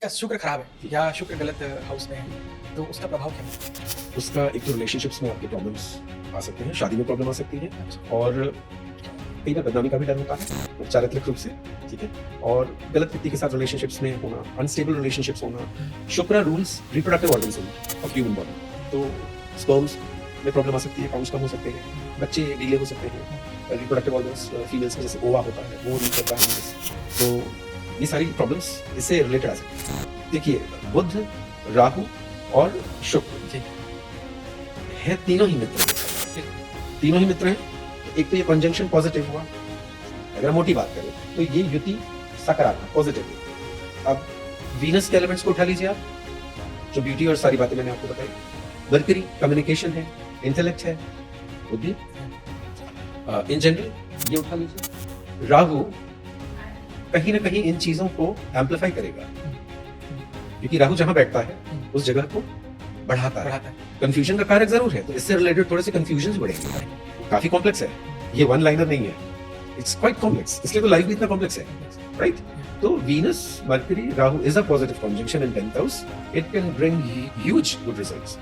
क्या शुक्र खराब है या शुक्र गलत हाउस में है, तो उसका प्रभाव क्या है? उसका एक तो रिलेशनशिप्स में आपके प्रॉब्लम्स आ सकते हैं, शादी में प्रॉब्लम आ सकती है अच्छा। और कई बार बदनामी का भी डर होता है चारित्रिक रूप से, ठीक है? और गलत व्यक्ति के साथ रिलेशनशिप्स में होना, अनस्टेबल रिलेशनशिप्स होना। शुक्र rules reproductive organs of human body, तो स्पर्म्स में प्रॉब्लम आ सकती है, काउंट्स कम हो सकते हैं, बच्चे डिले हो सकते हैं, रिप्रोडक्टिव ऑर्गन्स फीमेल्स में जैसे ओवा होता है वो नहीं करता है, तो ये सारी प्रॉब्लम्स इससे रिलेटेड आ सकती हैं। देखिए, बुध, राहु और शुक्र जी। है तीनों ही मित्र हैं। तीनों ही मित्र हैं। एक तो ये कंजंक्शन पॉजिटिव हुआ, अगर हम मोटी बात करें तो ये युति सकारात्मक पॉजिटिव है। अब वीनस के एलिमेंट्स को उठा लीजिए आप, जो ब्यूटी और सारी बातें मैंने आपको बताई। मरकरी कम्युनिकेशन है, इंटेलेक्ट है, बुद्धि। इन जनरल ये उठा लीजिए। राहु कहीं ना कहीं इन चीजों को एम्पलीफाई करेगा, क्योंकि राहु जहां बैठता है उस जगह को बढ़ाता है। कंफ्यूजन का कारक जरूर है, तो इससे रिलेटेड थोड़े से कंफ्यूजन बढ़ेंगे। काफी कॉम्प्लेक्स है, ये वन लाइनर नहीं है, इट्स क्वाइट कॉम्प्लेक्स, इसलिए तो लाइफ भी इतना कॉम्प्लेक्स है, राइट? तो Venus mercury Rahu is a positive conjunction in 10th house, it can bring huge good results,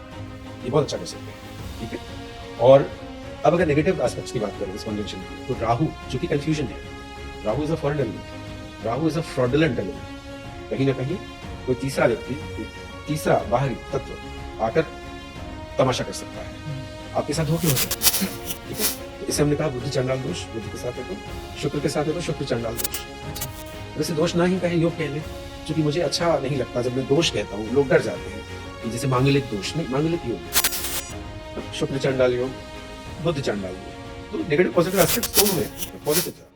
ये बहुत अच्छा कर सकते हैं, ठीक है? और अब अगर नेगेटिव एस्पेक्ट्स की बात करें इस कंजंक्शन की, तो राहु जो कि कंफ्यूजन है, Rahu is a foreign element, Rahu is a fraudulent element. कहीं ना कहीं कोई तीसरा व्यक्ति, तीसरा बाहरी तत्व आकर तमाशा कर सकता है, आपके साथ धोखे हो सकते हैं, ठीक है? तो इसे हमने कहा बुद्धि चंडाल दोष। बुद्धि के साथ है तो शुक्र के साथ है तो शुक्र चंडाल दोष। वैसे दोष ना ही कहे, योग कह लें, क्योंकि मुझे अच्छा नहीं लगता जब मैं दोष कहता हूँ, लोग डर जाते हैं कि जैसे मांगलिक दोष, नहीं, मांगलिक योग, शुक्र चंडाल योग, बुद्ध चंडाल योग, तो नेगेटिव पॉजिटिव एस्पेक्ट्स दोनों में पॉजिटिव था।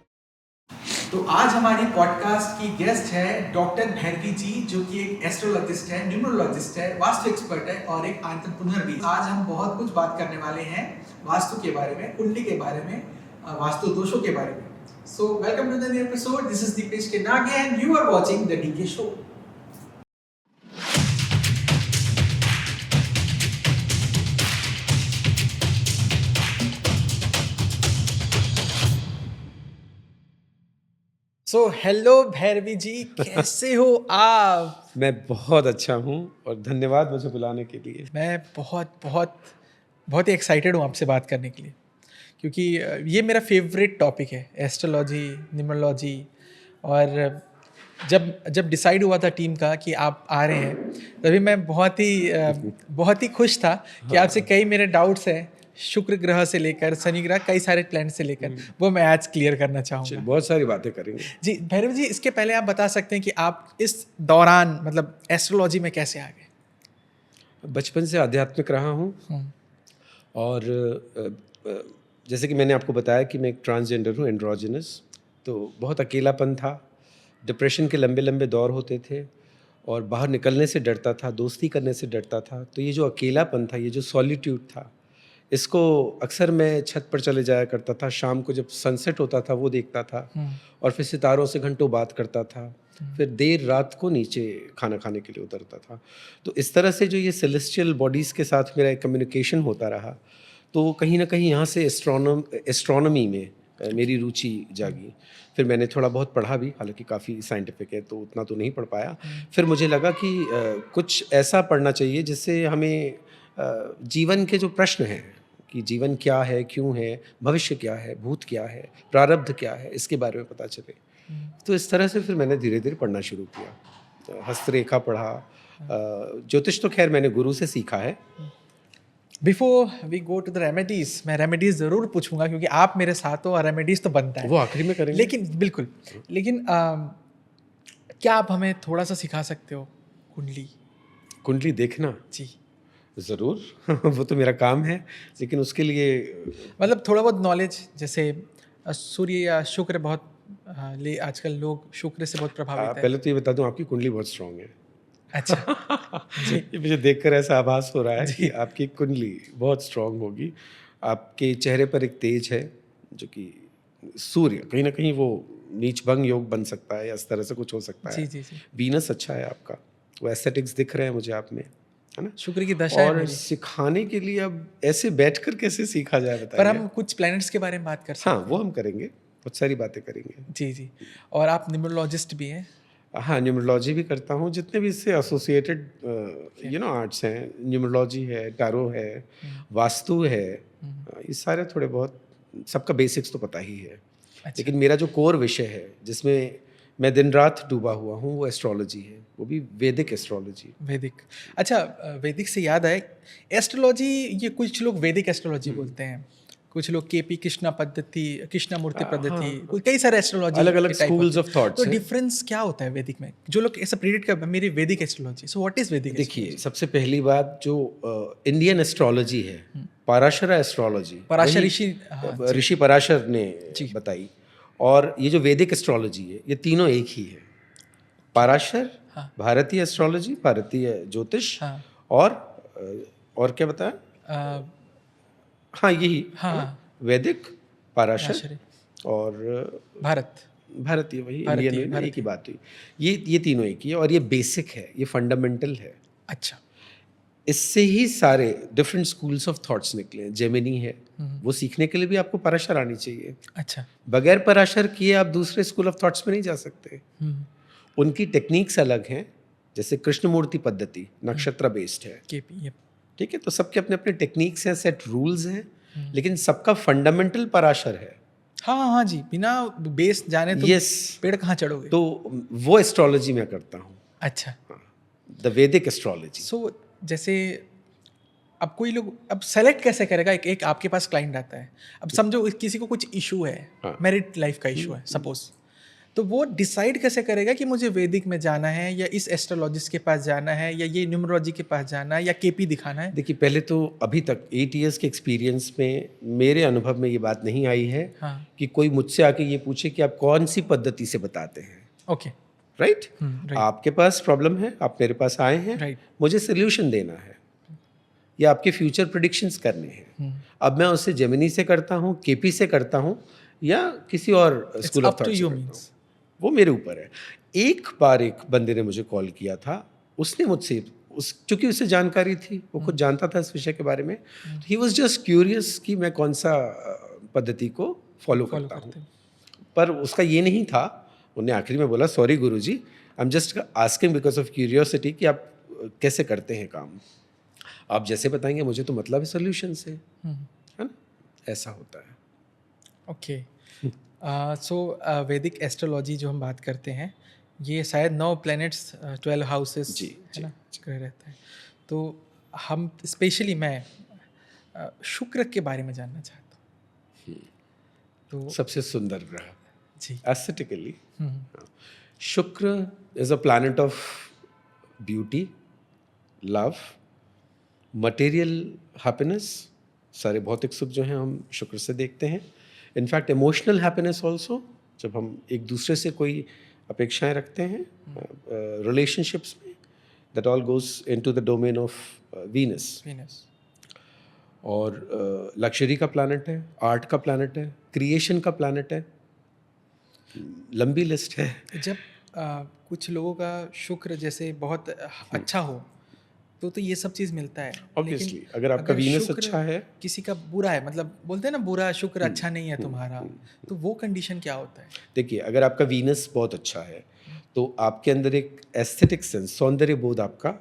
तो आज हमारी पॉडकास्ट की गेस्ट है डॉक्टर भैरवी जी, जो कि एक एस्ट्रोलॉजिस्ट है, न्यूमरोलॉजिस्ट है, वास्तु एक्सपर्ट है और एक एंटरप्रेन्योर भी। आज हम बहुत कुछ बात करने वाले हैं वास्तु के बारे में, कुंडली के बारे में, वास्तु दोषों के बारे में। So welcome to the new episode. This is Deepesh K Nage and you are watching the DK show. So hello Bhairavi ji, कैसे हो आप? मैं बहुत अच्छा हूँ और धन्यवाद मुझे बुलाने के लिए। मैं बहुत ही एक्साइटेड हूँ आपसे बात करने के लिए, क्योंकि ये मेरा फेवरेट टॉपिक है, एस्ट्रोलॉजी, न्यूमरोलॉजी। और जब डिसाइड हुआ था टीम का कि आप आ रहे हैं, तभी मैं बहुत ही खुश था कि आपसे कई मेरे डाउट्स हैं, शुक्र ग्रह से लेकर शनि ग्रह, कई सारे प्लैनेट से लेकर, वो मैं आज क्लियर करना चाहूँगा। बहुत सारी बातें करेंगे जी भैरव जी, इसके पहले आप बता सकते हैं कि आप इस दौरान मतलब एस्ट्रोलॉजी में कैसे आ गए? बचपन से आध्यात्मिक रहा हूँ और जैसे कि मैंने आपको बताया कि मैं एक ट्रांसजेंडर हूँ, एंड्रोजिनस, तो बहुत अकेलापन था, डिप्रेशन के लंबे लंबे दौर होते थे और बाहर निकलने से डरता था, दोस्ती करने से डरता था। तो ये जो अकेलापन था, ये जो सॉलिट्यूड था, इसको अक्सर मैं छत पर चले जाया करता था, शाम को जब सनसेट होता था वो देखता था और फिर सितारों से घंटों बात करता था, फिर देर रात को नीचे खाना खाने के लिए उतरता था। तो इस तरह से जो ये सेलेस्टियल बॉडीज़ के साथ मेरा एक कम्युनिकेशन होता रहा, तो कहीं ना कहीं यहाँ से एस्ट्रोनॉमी में मेरी रुचि जागी। फिर मैंने थोड़ा बहुत पढ़ा भी, हालांकि काफ़ी साइंटिफिक है तो उतना तो नहीं पढ़ पाया। फिर मुझे लगा कि कुछ ऐसा पढ़ना चाहिए जिससे हमें जीवन के जो प्रश्न हैं कि जीवन क्या है, क्यों है, भविष्य क्या है, भूत क्या है, प्रारब्ध क्या है, इसके बारे में पता चले। तो इस तरह से फिर मैंने धीरे धीरे पढ़ना शुरू किया, हस्तरेखा पढ़ा, ज्योतिष तो खैर मैंने गुरु से सीखा है। Before we go to the remedies, मैं रेमेडीज ज़रूर पूछूंगा क्योंकि आप मेरे साथ हो और रेमेडीज तो बनता है, वो आखिरी में करेंगे। लेकिन बिल्कुल, लेकिन क्या आप हमें थोड़ा सा सिखा सकते हो कुंडली? कुंडली देखना जी, ज़रूर वो तो मेरा काम है, लेकिन उसके लिए मतलब थोड़ा बहुत नॉलेज, जैसे सूर्य या शुक्र बहुत आजकल लोग शुक्र से बहुत प्रभावित है। पहले तो ये बता दूं, आपकी कुंडली बहुत स्ट्रांग है। अच्छा जी ये मुझे देखकर ऐसा आभास हो रहा है जी। कि आपकी कुंडली बहुत स्ट्रांग होगी। आपके चेहरे पर एक तेज है, जो कि सूर्य कहीं ना कहीं वो नीचभंग योग बन सकता है या इस तरह से कुछ हो सकता है। जी जी जी। वीनस अच्छा है आपका, वो एस्थेटिक्स दिख रहे हैं मुझे आप में, है ना? शुक्र की दशा है और मेरी। सिखाने के लिए अब ऐसे बैठकर कैसे सीखा जाए पर बताइए। हम कुछ प्लैनेट्स के बारे में बात कर सकते हाँ, हैं। वो हम करेंगे, बहुत सारी बातें करेंगे। जी जी। और आप न्यूमरोलॉजिस्ट भी हैं? हाँ, न्यूमरोलॉजी भी करता हूँ, जितने भी इससे एसोसिएटेड आर्ट्स हैं, न्यूमरोलॉजी है, टैरो है, वास्तु है, ये सारे थोड़े बहुत, सबका बेसिक्स तो पता ही है। अच्छा। लेकिन मेरा जो कोर विषय है, जिसमें मैं दिन रात डूबा हुआ हूँ, वो एस्ट्रोलॉजी है, वो भी वैदिक एस्ट्रोलॉजी। वैदिक। अच्छा, वैदिक से याद आए, एस्ट्रोलॉजी, ये कुछ लोग वैदिक एस्ट्रोलॉजी बोलते हैं, कुछ लोग केपी कृष्णा पद्धति, कृष्णामूर्ति पद्धति, कोई कई सारे एस्ट्रोलॉजी अलग-अलग schools of thoughts तो हैं। डिफरेंस क्या होता है वैदिक में? जो लोग ऐसा प्रेडिक्ट कर मेरी वैदिक एस्ट्रोलॉजी, सो व्हाट इज वैदिक? देखिए, सबसे पहली बात, जो इंडियन एस्ट्रोलॉजी है, पराशर एस्ट्रोलॉजी, पराशर वही ऋषि, हाँ, जी। ऋषि पराशर ने जी। बताई। और ये जो वैदिक एस्ट्रोलॉजी है, ये तीनों एक ही है। पराशर, हाँ। भारतीय एस्ट्रोलॉजी, भारतीय ज्योतिष, हाँ। और क्या बताया? हाँ, यही, हाँ। है ना? वैदिक, पराशर पराशर, और भारतीय, वही इंडियन में एक ही बात हुई। ये तीनों एक ही है, और ये बेसिक है, ये फंडामेंटल है। अच्छा। इससे ही सारे डिफरेंट स्कूल्स ऑफ थॉट्स निकले हैं। जेमिनी है, वो सीखने के लिए भी आपको पराशर आनी चाहिए। अच्छा। बगैर पराशर किए आप दूसरे स्कूल ऑफ थॉट्स में नहीं जा सकते। उनकी टेक्निक्स अलग हैं। जैसे कृष्णमूर्ति पद्धति नक्षत्र बेस्ड है, केपी, ठीक है, तो सबके अपने अपने टेक्निक्स हैं, सेट रूल्स हैं, लेकिन सबका फंडामेंटल पराशर है। हाँ हाँ जी, बिना बेस जाने तो यस, पेड़ कहाँ चढ़ोगे? तो वो एस्ट्रोलॉजी मैं करता हूँ, अच्छा। द वैदिक एस्ट्रोलॉजी। सो जैसे अब कोई लोग अब सेलेक्ट कैसे करेगा? एक आपके पास क्लाइंट आता है, अब समझो किसी को कुछ इशू है, हाँ। मैरिड लाइफ का इशू है सपोज, तो वो डिसाइड कैसे करेगा कि मुझे वैदिक में जाना है, या इस एस्ट्रोलॉजिस्ट के पास जाना है, या ये न्यूमरोलॉजी के पास जाना है, या केपी दिखाना है? देखिए, पहले तो अभी तक 8 इयर्स के एक्सपीरियंस में मेरे अनुभव में ये बात नहीं आई है, हाँ। कि कोई मुझसे आके ये पूछे कि आप कौन सी पद्धति से बताते हैं। ओके। राइट? राइट। आपके पास प्रॉब्लम है, आप मेरे पास आए हैं, राइट। मुझे सोल्यूशन देना है, या आपके फ्यूचर प्रेडिक्शंस करने हैं। अब मैं उससे जेमिनी से करता हूँ, केपी से करता हूँ, या किसी और स्कूल ऑफ थॉट से करता हूँ, वो मेरे ऊपर है। एक बार एक बंदे ने मुझे कॉल किया था, उसने मुझसे चूंकि उसे जानकारी थी, वो खुद जानता था इस विषय के बारे में, ही वॉज जस्ट क्यूरियस कि मैं कौन सा पद्धति को फॉलो करता हूँ, पर उसका ये नहीं था। उन्हें आखिरी में बोला, sorry Guruji, I am just asking because of curiosity कि आप कैसे करते हैं काम, आप जैसे बताएंगे मुझे तो मतलब है सोल्यूशन से, है ना, ऐसा होता है। ओके। सो वैदिक एस्ट्रोलॉजी जो हम बात करते हैं, ये शायद 9 प्लैनेट्स 12 हाउसेस, है ना, ग्रह रहता है। तो हम स्पेशली मैं शुक्र के बारे में जानना चाहता हूँ। तो सबसे सुंदर ग्रह जी, एस्थेटिकली शुक्र is a planet of beauty, love, material happiness. सारे भौतिक सुख जो हैं हम शुक्र से देखते हैं। इनफैक्ट इमोशनल हैप्पीनेस ऑल्सो, जब हम एक दूसरे से कोई अपेक्षाएं रखते हैं रिलेशनशिप्स में, that all goes into the domain of Venus. और लग्जरी का प्लैनेट है, आर्ट का प्लैनेट है, क्रिएशन का प्लैनेट है, लंबी लिस्ट है। जब कुछ लोगों का शुक्र जैसे बहुत अच्छा हो तो ये सब चीज़ मिलता है। ऑब्वियसली अगर आपका वीनस शुक्र अच्छा है, किसी का बुरा है, मतलब बोलते हैं ना बुरा शुक्र अच्छा नहीं है तुम्हारा, तो वो कंडीशन क्या होता है? देखिए, अगर आपका वीनस बहुत अच्छा है तो आपके अंदर एक एस्थेटिक सेंस, सौंदर्य बोध आपका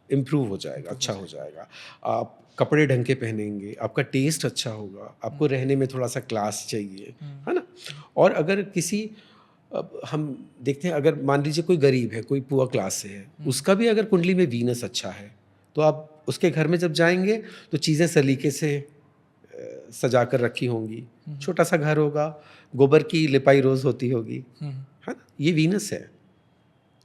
इम्प्रूव हो जाएगा, अच्छा हो जाएगा। आप कपड़े ढंग के पहनेंगे, आपका टेस्ट अच्छा होगा, आपको रहने में थोड़ा सा क्लास चाहिए, है ना। और अगर किसी, अब हम देखते हैं, अगर मान लीजिए कोई गरीब है, कोई पुअर क्लास से है, उसका भी अगर कुंडली में वीनस अच्छा है तो आप उसके घर में जब जाएंगे तो चीज़ें सलीके से सजा कर रखी होंगी, छोटा सा घर होगा, गोबर की लिपाई रोज होती होगी, है ना। ये वीनस है,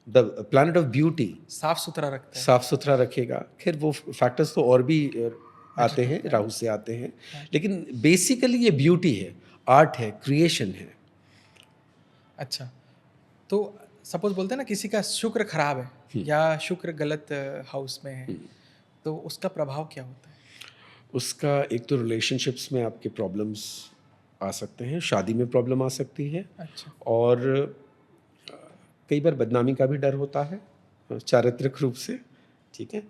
द प्लैनेट ऑफ ब्यूटी, साफ सुथरा रखता है, साफ सुथरा रखेगा। खैर वो फैक्टर्स तो और भी आते हैं, राहु से आते हैं, लेकिन बेसिकली ये ब्यूटी है, आर्ट है, क्रिएशन है। अच्छा, तो सपोज बोलते हैं ना किसी का शुक्र खराब है या शुक्र गलत हाउस में है, तो उसका प्रभाव क्या होता है? उसका एक तो रिलेशनशिप्स में आपके प्रॉब्लम्स आ सकते हैं, शादी में प्रॉब्लम आ सकती है। अच्छा। और कई बार बदनामी का भी डर होता है चारित्रिक रूप से, ठीक है।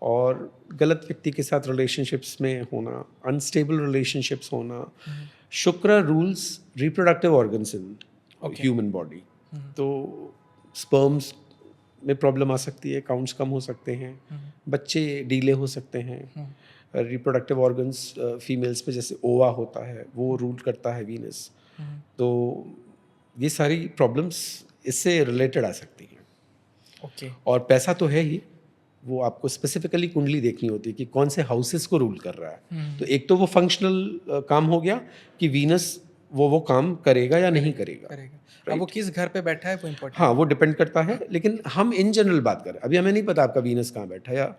और गलत व्यक्ति के साथ रिलेशनशिप्स में होना, अनस्टेबल रिलेशनशिप्स होना। शुक्र rules reproductive organs in human body, तो स्पर्म्स में प्रॉब्लम आ सकती है, काउंट्स कम हो सकते हैं, बच्चे डीले हो सकते हैं, रिप्रोडक्टिव ऑर्गन्स फीमेल्स में जैसे ओवा होता है वो रूल करता है वीनस, तो ये सारी प्रॉब्लम्स इससे रिलेटेड आ सकती हैं। ओके। और पैसा तो है ही, वो आपको स्पेसिफिकली कुंडली देखनी होती है कि कौन से हाउसेस को रूल कर रहा है। तो एक तो वो फंक्शनल काम हो गया कि वीनस वो काम करेगा या नहीं करेगा। अब वो किस घर पे बैठा है वो इम्पोर्टेंट। हाँ, वो डिपेंड करता है, लेकिन हम इन जनरल बात करें, अभी हमें नहीं पता आपका वीनस कहाँ बैठा है या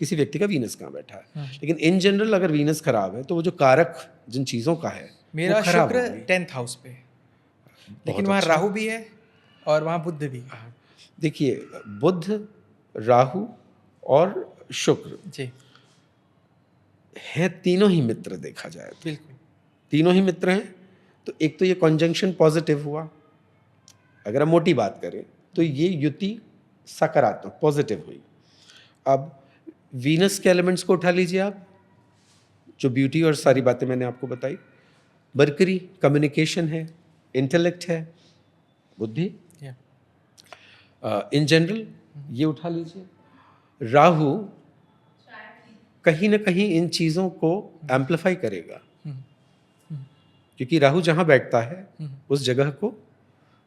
किसी व्यक्ति का वीनस कहाँ बैठा है, लेकिन इन जनरल अगर वीनस खराब है तो वो जो कारक जिन चीज़ों का है मेरा वो खराब शुक्र होंगे। 10th हाउस पे, लेकिन वहाँ राहु भी है और वहाँ बुध भी है। देखिए, बुध, राहु और शुक्र जी हैं तीनों ही मित्र, देखा जाए तो बिल्कुल। तीनों ही मित्र हैं। तो एक तो ये कॉन्जंक्शन पॉजिटिव हुआ, अगर हम मोटी बात करें तो ये युति सकारात्मक पॉजिटिव हुई। अब वीनस के एलिमेंट्स को उठा लीजिए आप, जो ब्यूटी और सारी बातें मैंने आपको बताई। मरकरी कम्युनिकेशन है, इंटेलेक्ट है, बुद्धि इन जनरल, ये उठा लीजिए। राहु कहीं ना कहीं इन चीज़ों को एम्पलीफाई करेगा, क्योंकि राहु जहाँ बैठता है उस जगह को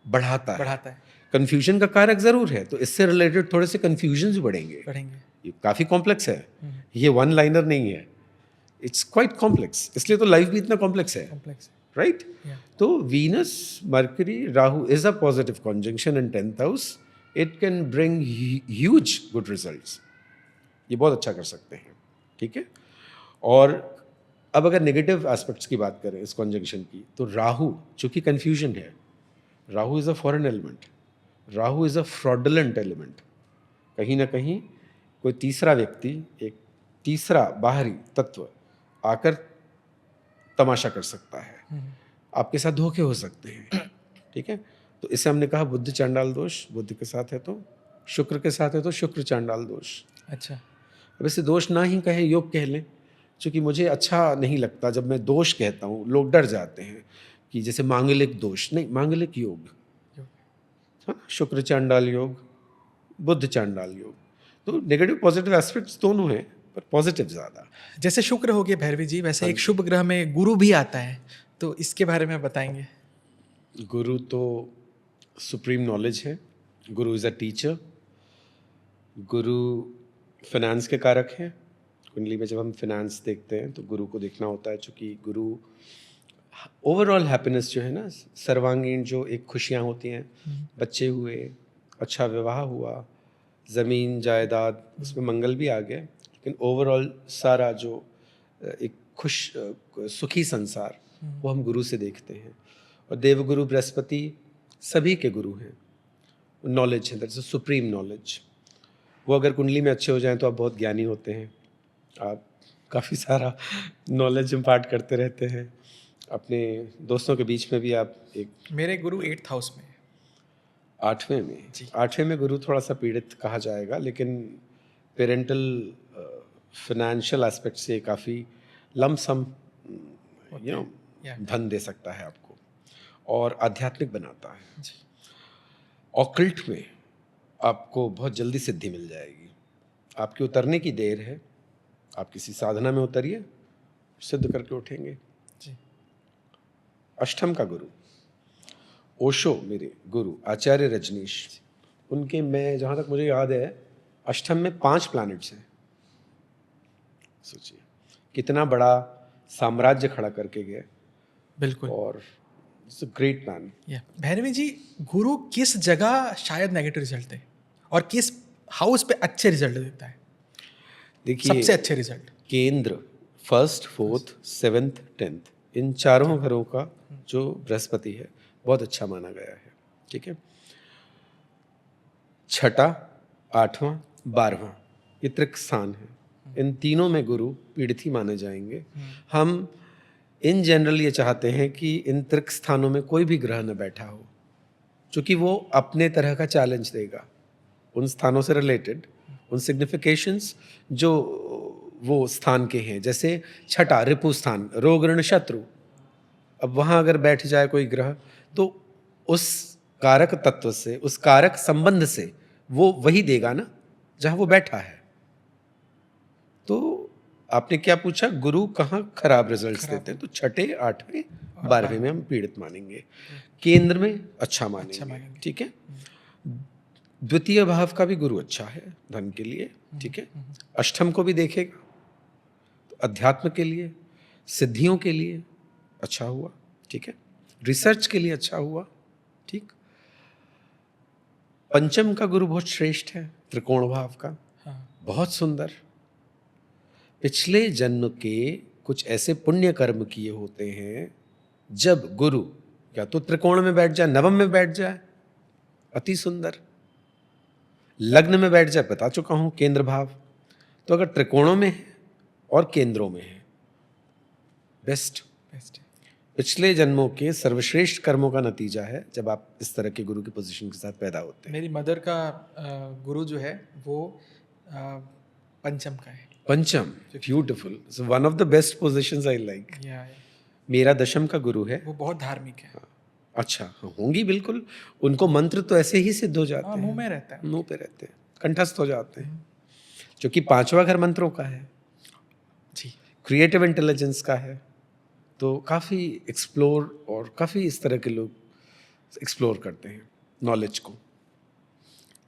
बढ़ाता है। कंफ्यूजन का कारक जरूर है, तो इससे रिलेटेड थोड़े से कंफ्यूजन भी बढ़ेंगे। ये काफ़ी कॉम्प्लेक्स है, ये वन लाइनर नहीं है, इट्स क्वाइट कॉम्प्लेक्स, इसलिए तो लाइफ भी इतना कॉम्प्लेक्स है, राइट? तो Venus Mercury Rahu is a positive conjunction in 10th house, it can bring huge good results, ये बहुत अच्छा कर सकते हैं, ठीक है। और अब अगर नेगेटिव एस्पेक्ट्स की बात करें इस कॉन्जंक्शन की, तो राहु चूंकि कन्फ्यूजन है, Rahu is a foreign element, Rahu is a fraudulent element. कहीं ना कहीं कोई तीसरा व्यक्ति, एक तीसरा बाहरी तत्व आकर तमाशा कर सकता है, आपके साथ धोखे हो सकते हैं, ठीक है। तो इसे हमने कहा बुध चांडाल दोष, बुध के साथ है तो, शुक्र के साथ है तो शुक्र चांडाल दोष। अच्छा, अब इसे दोष ना ही कहें, योग कह लें, क्योंकि मुझे अच्छा नहीं लगता जब मैं दोष कहता हूँ, लोग डर जाते हैं कि जैसे मांगलिक दोष, नहीं, मांगलिक योग, हाँ, शुक्र चांडाल योग, बुध चांडाल योग। तो नेगेटिव पॉजिटिव एस्पेक्ट्स दोनों हैं, पर पॉजिटिव ज़्यादा। जैसे शुक्र हो गया भैरवी जी, वैसे एक शुभ ग्रह में गुरु भी आता है, तो इसके बारे में बताएंगे। गुरु तो सुप्रीम नॉलेज है, गुरु is a teacher, Guru finance के कारक हैं। कुंडली में जब हम फाइनेंस देखते हैं तो गुरु को देखना होता है, चूँकि गुरु ओवरऑल हैप्पीनेस जो है ना, सर्वांगीण जो एक खुशियाँ होती हैं, बच्चे हुए, अच्छा विवाह हुआ, ज़मीन जायदाद, उसमें मंगल भी आ गया, लेकिन ओवरऑल सारा जो एक खुश सुखी संसार, वो हम गुरु से देखते हैं। और देवगुरु बृहस्पति सभी के गुरु हैं, नॉलेज है, दैट्स अ सुप्रीम नॉलेज। वो अगर कुंडली में अच्छे हो जाएं तो आप बहुत ज्ञानी होते हैं, आप काफ़ी सारा नॉलेज इम्पार्ट करते रहते हैं, अपने दोस्तों के बीच में भी आप एक। मेरे गुरु 8th हाउस में, 8वें में, 8वें में गुरु थोड़ा सा पीड़ित कहा जाएगा, लेकिन पेरेंटल फाइनेंशियल एस्पेक्ट से काफ़ी लमसम धन दे सकता है आपको और आध्यात्मिक बनाता है। ऑकल्ट में आपको बहुत जल्दी सिद्धि मिल जाएगी, आपके उतरने की देर है, आप किसी साधना में उतरिए, सिद्ध करके उठेंगे। अष्टम का गुरु ओशो, मेरे गुरु आचार्य रजनीश, उनके, मैं जहाँ तक मुझे याद है, अष्टम में 5 प्लैनेट्स हैं। सोचिए कितना बड़ा साम्राज्य खड़ा करके गए। बिल्कुल, और it's a great man. Bhairavi ji, गुरु किस जगह शायद नेगेटिव रिजल्ट है और किस हाउस पे अच्छे रिजल्ट देता है? देखिए, सबसे अच्छे रिजल्ट केंद्र 1st, 4th, 7th, 10th, इन चारों घरों का जो बृहस्पति है बहुत अच्छा माना गया है, ठीक है। 6वां, 8वां, 12वां ये त्रिक स्थान है, इन तीनों में गुरु पीड़ित ही माने जाएंगे। हम इन जनरल ये चाहते हैं कि इन त्रिक स्थानों में कोई भी ग्रह न बैठा हो, क्योंकि वो अपने तरह का चैलेंज देगा उन स्थानों से रिलेटेड, उन सिग्निफिकेशंस जो वो स्थान के हैं। जैसे 6वां रिपु स्थान, रोग ऋण शत्रु, अब वहाँ अगर बैठ जाए कोई ग्रह तो उस कारक तत्व से, उस कारक संबंध से वो वही देगा ना जहां वो बैठा है। तो आपने क्या पूछा, गुरु कहाँ खराब रिजल्ट्स देते हैं? तो छठे, 8वें, 12वें में हम पीड़ित मानेंगे, केंद्र में अच्छा मानेंगे। ठीक है। द्वितीय भाव का भी गुरु अच्छा है धन के लिए। ठीक है। अष्टम को भी देखेगा तो अध्यात्म के लिए, सिद्धियों के लिए अच्छा हुआ। ठीक है। रिसर्च के लिए अच्छा हुआ। ठीक। पंचम का गुरु बहुत श्रेष्ठ है, त्रिकोण भाव का। बहुत सुंदर। पिछले जन्म के कुछ ऐसे पुण्य कर्म किए होते हैं जब गुरु या तो त्रिकोण में बैठ जाए, नवम में बैठ जाए, अति सुंदर। लग्न में बैठ जाए, बता चुका हूं, केंद्र भाव। तो अगर त्रिकोणों में है और केंद्रों में है, बेस्ट। पिछले जन्मों के सर्वश्रेष्ठ कर्मों का नतीजा है जब आप इस तरह के गुरु की पोजीशन के साथ पैदा होते हैं। मेरी मदर का गुरु जो है वो पंचम का है। पंचम, beautiful, one of the best positions I like. मेरा दशम का गुरु है, वो बहुत धार्मिक है। अच्छा, होंगी बिल्कुल। उनको मंत्र तो ऐसे ही सिद्ध हो जाते हैं, मुंह में रहता है, मुंह पे रहते हैं, कंठस्थ हो जाते हैं, क्योंकि 5वां घर मंत्रों का है जी, क्रिएटिव इंटेलिजेंस का है। तो काफ़ी एक्सप्लोर, और काफ़ी इस तरह के लोग एक्सप्लोर करते हैं नॉलेज को।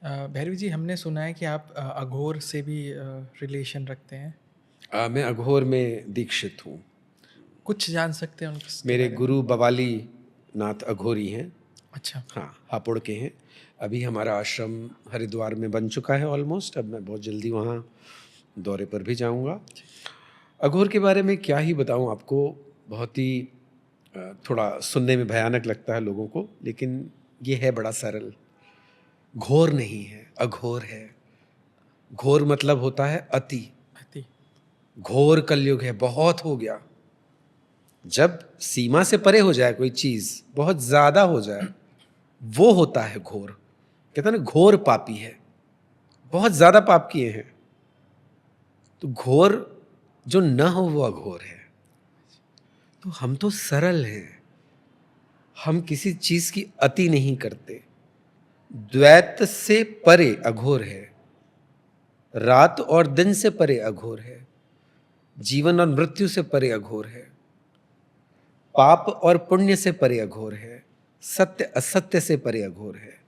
भैरवी जी, हमने सुना है कि आप अघोर से भी रिलेशन रखते हैं। मैं अघोर में दीक्षित हूँ। कुछ जान सकते हैं उनके? मेरे गुरु बवाली नाथ अघोरी हैं। अच्छा। हाँ, हापुड़ के हैं। अभी हमारा आश्रम हरिद्वार में बन चुका है ऑलमोस्ट। अब मैं बहुत जल्दी वहाँ दौरे पर भी जाऊँगा। अघोर के बारे में क्या ही बताऊँ आपको, बहुत ही थोड़ा सुनने में भयानक लगता है लोगों को, लेकिन ये है बड़ा सरल। घोर नहीं है, अघोर है। घोर मतलब होता है अति। घोर कलयुग है, बहुत हो गया। जब सीमा से परे हो जाए कोई चीज, बहुत ज्यादा हो जाए, वो होता है घोर। कहते हैं ना, घोर पापी है, बहुत ज्यादा पाप किए हैं। तो घोर जो न हो वो अघोर है। तो हम तो सरल हैं, हम किसी चीज की अति नहीं करते। द्वैत से परे अघोर है, रात और दिन से परे अघोर है, जीवन और मृत्यु से परे अघोर है, पाप और पुण्य से परे अघोर है, सत्य असत्य से परे अघोर है।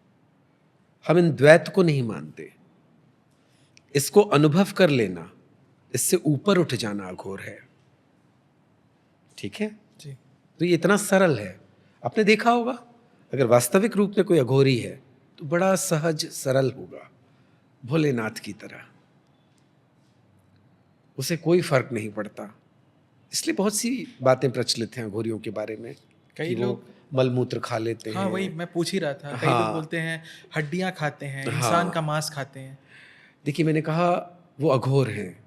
हम इन द्वैत को नहीं मानते। इसको अनुभव कर लेना, इससे ऊपर उठ जाना अघोर है। ठीक है जी। तो ये इतना सरल है। आपने देखा होगा, अगर वास्तविक रूप में कोई अघोरी है तो बड़ा सहज सरल होगा, भोलेनाथ की तरह। उसे कोई फर्क नहीं पड़ता। इसलिए बहुत सी बातें प्रचलित हैं अघोरियों के बारे में। कई लोग मलमूत्र खा लेते हैं। हाँ, वही मैं पूछ ही रहा था। कई लोग बोलते हैं हड्डियां खाते हैं, इंसान का मांस खाते हैं। देखिए, मैंने कहा वो अघोर हैं।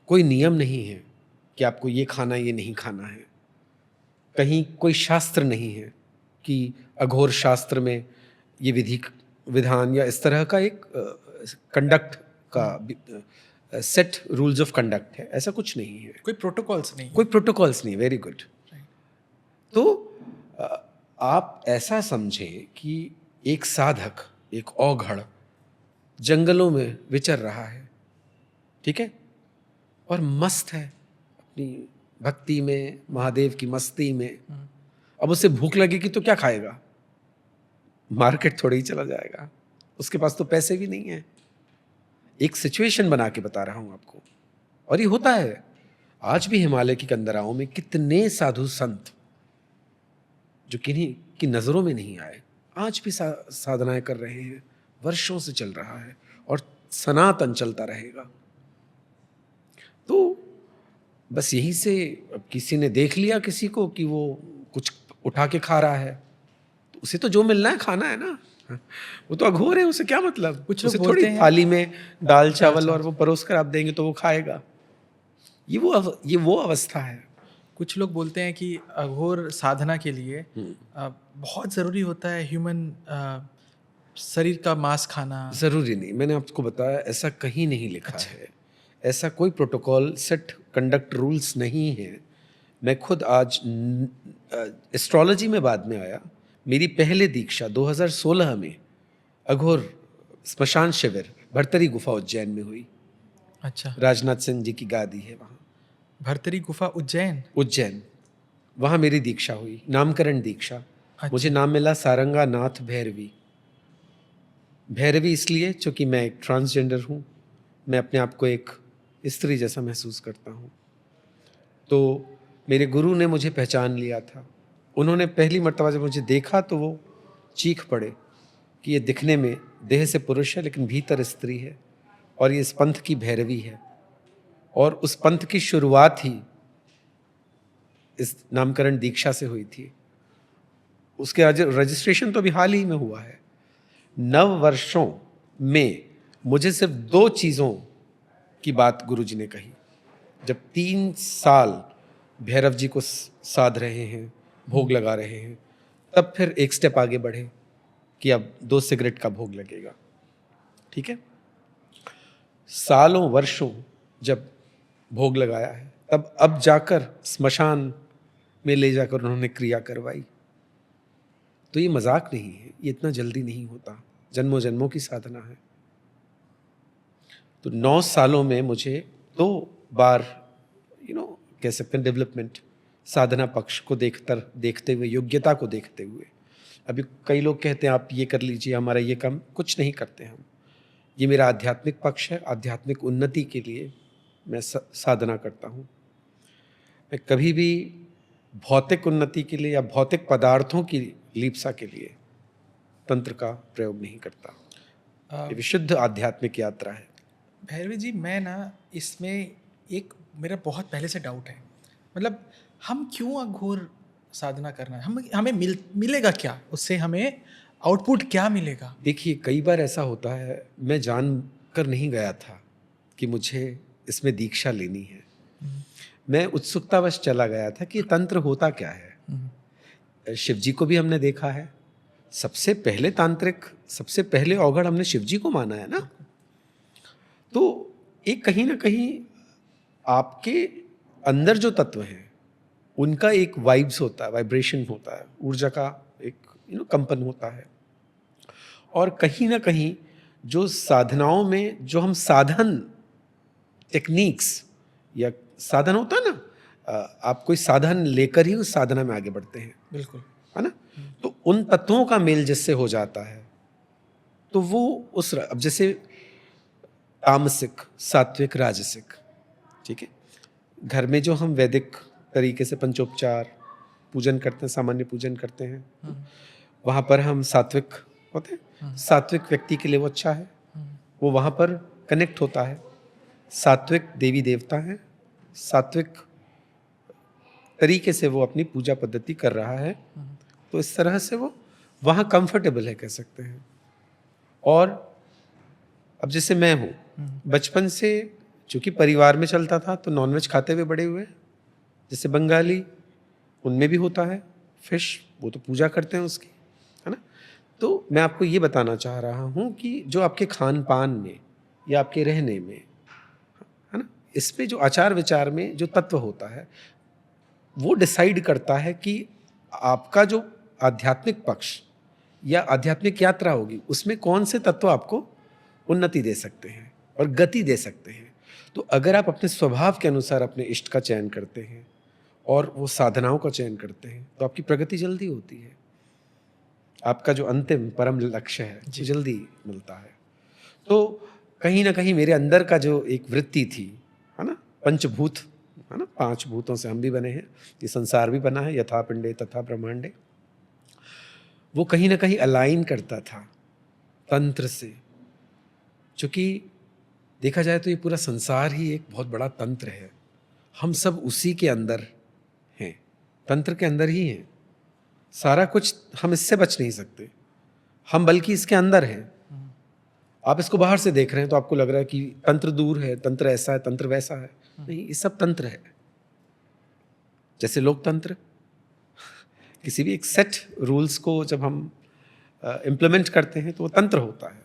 कोई नियम नहीं है कि आपको ये खाना, ये नहीं खाना है। कहीं कोई शास्त्र नहीं है कि अघोर शास्त्र में ये विधान या इस तरह का एक कंडक्ट का सेट रूल्स ऑफ कंडक्ट है। ऐसा कुछ नहीं है। कोई प्रोटोकॉल्स नहीं, कोई प्रोटोकॉल्स नहीं। Very good. तो आप ऐसा समझें कि एक साधक, एक औघड़ जंगलों में विचर रहा है, ठीक है, और मस्त है अपनी भक्ति में, महादेव की मस्ती में। अब उसे भूख लगेगी तो क्या खाएगा? मार्केट थोड़ी ही चला जाएगा, उसके पास तो पैसे भी नहीं है। एक सिचुएशन बना के बता रहा हूं आपको, और ये होता है आज भी। हिमालय की कंदराओं में कितने साधु संत जो किन्हीं की नजरों में नहीं आए, आज भी साधनाएं कर रहे हैं। वर्षों से चल रहा है और सनातन चलता रहेगा। तो बस यहीं से अब किसी ने देख लिया किसी को कि वो कुछ उठा के खा रहा है, तो उसे तो जो मिलना है खाना है ना। वो तो अघोर है, उसे क्या मतलब? कुछ उसे लोग थोड़ी बोलते हैं थाली में दाल चावल और वो परोस कर आप देंगे तो वो खाएगा। ये वो अवस्था है। कुछ लोग बोलते हैं कि अघोर साधना के लिए बहुत ज़रूरी होता है ह्यूमन शरीर का मांस खाना। ज़रूरी नहीं, मैंने आपको बताया ऐसा कहीं नहीं लिखा है। ऐसा कोई प्रोटोकॉल, सेट कंडक्ट रूल्स नहीं है। मैं खुद आज एस्ट्रोलॉजी में बाद में आया, मेरी पहले दीक्षा 2016 में अघोर स्मशान शिविर भरतरी गुफा उज्जैन में हुई। अच्छा, राजनाथ सिंह जी की गादी है वहाँ, भरतरी गुफा उज्जैन। उज्जैन। वहाँ मेरी दीक्षा हुई, नामकरण दीक्षा। अच्छा। मुझे नाम मिला सारंगा नाथ भैरवी। भैरवी इसलिए क्योंकि मैं एक ट्रांसजेंडर हूँ, मैं अपने आप को एक स्त्री जैसा महसूस करता हूँ। तो मेरे गुरु ने मुझे पहचान लिया था। उन्होंने पहली मर्तबा जब मुझे देखा तो वो चीख पड़े कि ये दिखने में देह से पुरुष है लेकिन भीतर स्त्री है, और ये इस पंथ की भैरवी है। और उस पंथ की शुरुआत ही इस नामकरण दीक्षा से हुई थी। उसके रजिस्ट्रेशन तो अभी हाल ही में हुआ है। 9 वर्षों में मुझे सिर्फ 2 चीज़ों की बात गुरुजी ने कही। जब 3 साल भैरव जी को साध रहे हैं, भोग लगा रहे हैं, तब फिर एक स्टेप आगे बढ़े कि अब 2 सिगरेट का भोग लगेगा। ठीक है, सालों वर्षों जब भोग लगाया है, तब अब जाकर स्मशान में ले जाकर उन्होंने क्रिया करवाई। तो ये मजाक नहीं है, ये इतना जल्दी नहीं होता, जन्मों जन्मों की साधना है। तो 9 सालों में मुझे 2 बार कह सकते हैं डेवलपमेंट, साधना पक्ष को देखते हुए, योग्यता को देखते हुए। अभी कई लोग कहते हैं आप ये कर लीजिए, हमारा ये काम, कुछ नहीं करते हम। ये मेरा आध्यात्मिक पक्ष है, आध्यात्मिक उन्नति के लिए मैं साधना करता हूँ। मैं कभी भी भौतिक उन्नति के लिए या भौतिक पदार्थों की लिप्सा के लिए तंत्र का प्रयोग नहीं करता। ये विशुद्ध आध्यात्मिक यात्रा है। भैरवी जी, मैं ना इसमें एक मेरा बहुत पहले से डाउट है, मतलब हम क्यों अघोर साधना करना है? हमें मिलेगा क्या उससे? हमें आउटपुट क्या मिलेगा? देखिए, कई बार ऐसा होता है, मैं जान कर नहीं गया था कि मुझे इसमें दीक्षा लेनी है। मैं उत्सुकतावश चला गया था कि तंत्र होता क्या है। शिव जी को भी हमने देखा है, सबसे पहले तांत्रिक, सबसे पहले अवघड़ हमने शिव जी को माना है ना। तो एक कहीं ना कहीं आपके अंदर जो तत्व हैं उनका एक वाइब्स होता है, वाइब्रेशन होता है, ऊर्जा का एक कंपन होता है। और कहीं ना कहीं जो साधनाओं में जो हम साधन टेक्निक्स या साधन होता है ना, आप कोई साधन लेकर ही उस साधना में आगे बढ़ते हैं, बिल्कुल, है ना। तो उन तत्वों का मेल जिससे हो जाता है तो वो उस, अब जैसे तामसिक, सात्विक, राजसिक, ठीक है, घर में जो हम वैदिक तरीके से पंचोपचार पूजन करते हैं, सामान्य पूजन करते हैं, वहाँ पर हम सात्विक होते हैं। सात्विक व्यक्ति के लिए वो अच्छा है, वो वहाँ पर कनेक्ट होता है। सात्विक देवी देवता हैं, सात्विक तरीके से वो अपनी पूजा पद्धति कर रहा है, तो इस तरह से वो वहाँ कंफर्टेबल है, कह सकते हैं। और अब जैसे मैं हूँ, बचपन से चूँकि परिवार में चलता था तो नॉनवेज खाते हुए बड़े हुए। जैसे बंगाली, उनमें भी होता है फिश, वो तो पूजा करते हैं उसकी, है ना। तो मैं आपको ये बताना चाह रहा हूँ कि जो आपके खान पान में या आपके रहने में, है ना, इसमें जो आचार विचार में जो तत्व होता है वो डिसाइड करता है कि आपका जो आध्यात्मिक पक्ष या आध्यात्मिक यात्रा होगी उसमें कौन से तत्व आपको उन्नति दे सकते हैं और गति दे सकते हैं। तो अगर आप अपने स्वभाव के अनुसार अपने इष्ट का चयन करते हैं और वो साधनाओं का चयन करते हैं तो आपकी प्रगति जल्दी होती है, आपका जो अंतिम परम लक्ष्य है वो जल्दी मिलता है। तो कहीं ना कहीं मेरे अंदर का जो एक वृत्ति थी, है ना, पंचभूत, है ना, 5 भूतों से हम भी बने हैं, ये संसार भी बना है, यथा पिंडे तथा ब्रह्मांडे, वो कहीं ना कहीं अलाइन करता था तंत्र से। चूँकि देखा जाए तो ये पूरा संसार ही एक बहुत बड़ा तंत्र है, हम सब उसी के अंदर हैं, तंत्र के अंदर ही हैं। सारा कुछ, हम इससे बच नहीं सकते, हम बल्कि इसके अंदर हैं। आप इसको बाहर से देख रहे हैं तो आपको लग रहा है कि तंत्र दूर है, तंत्र ऐसा है, तंत्र वैसा है। नहीं, ये सब तंत्र है। जैसे लोकतंत्र, किसी भी एक सेट रूल्स को जब हम इम्प्लीमेंट करते हैं तो वो तंत्र होता है।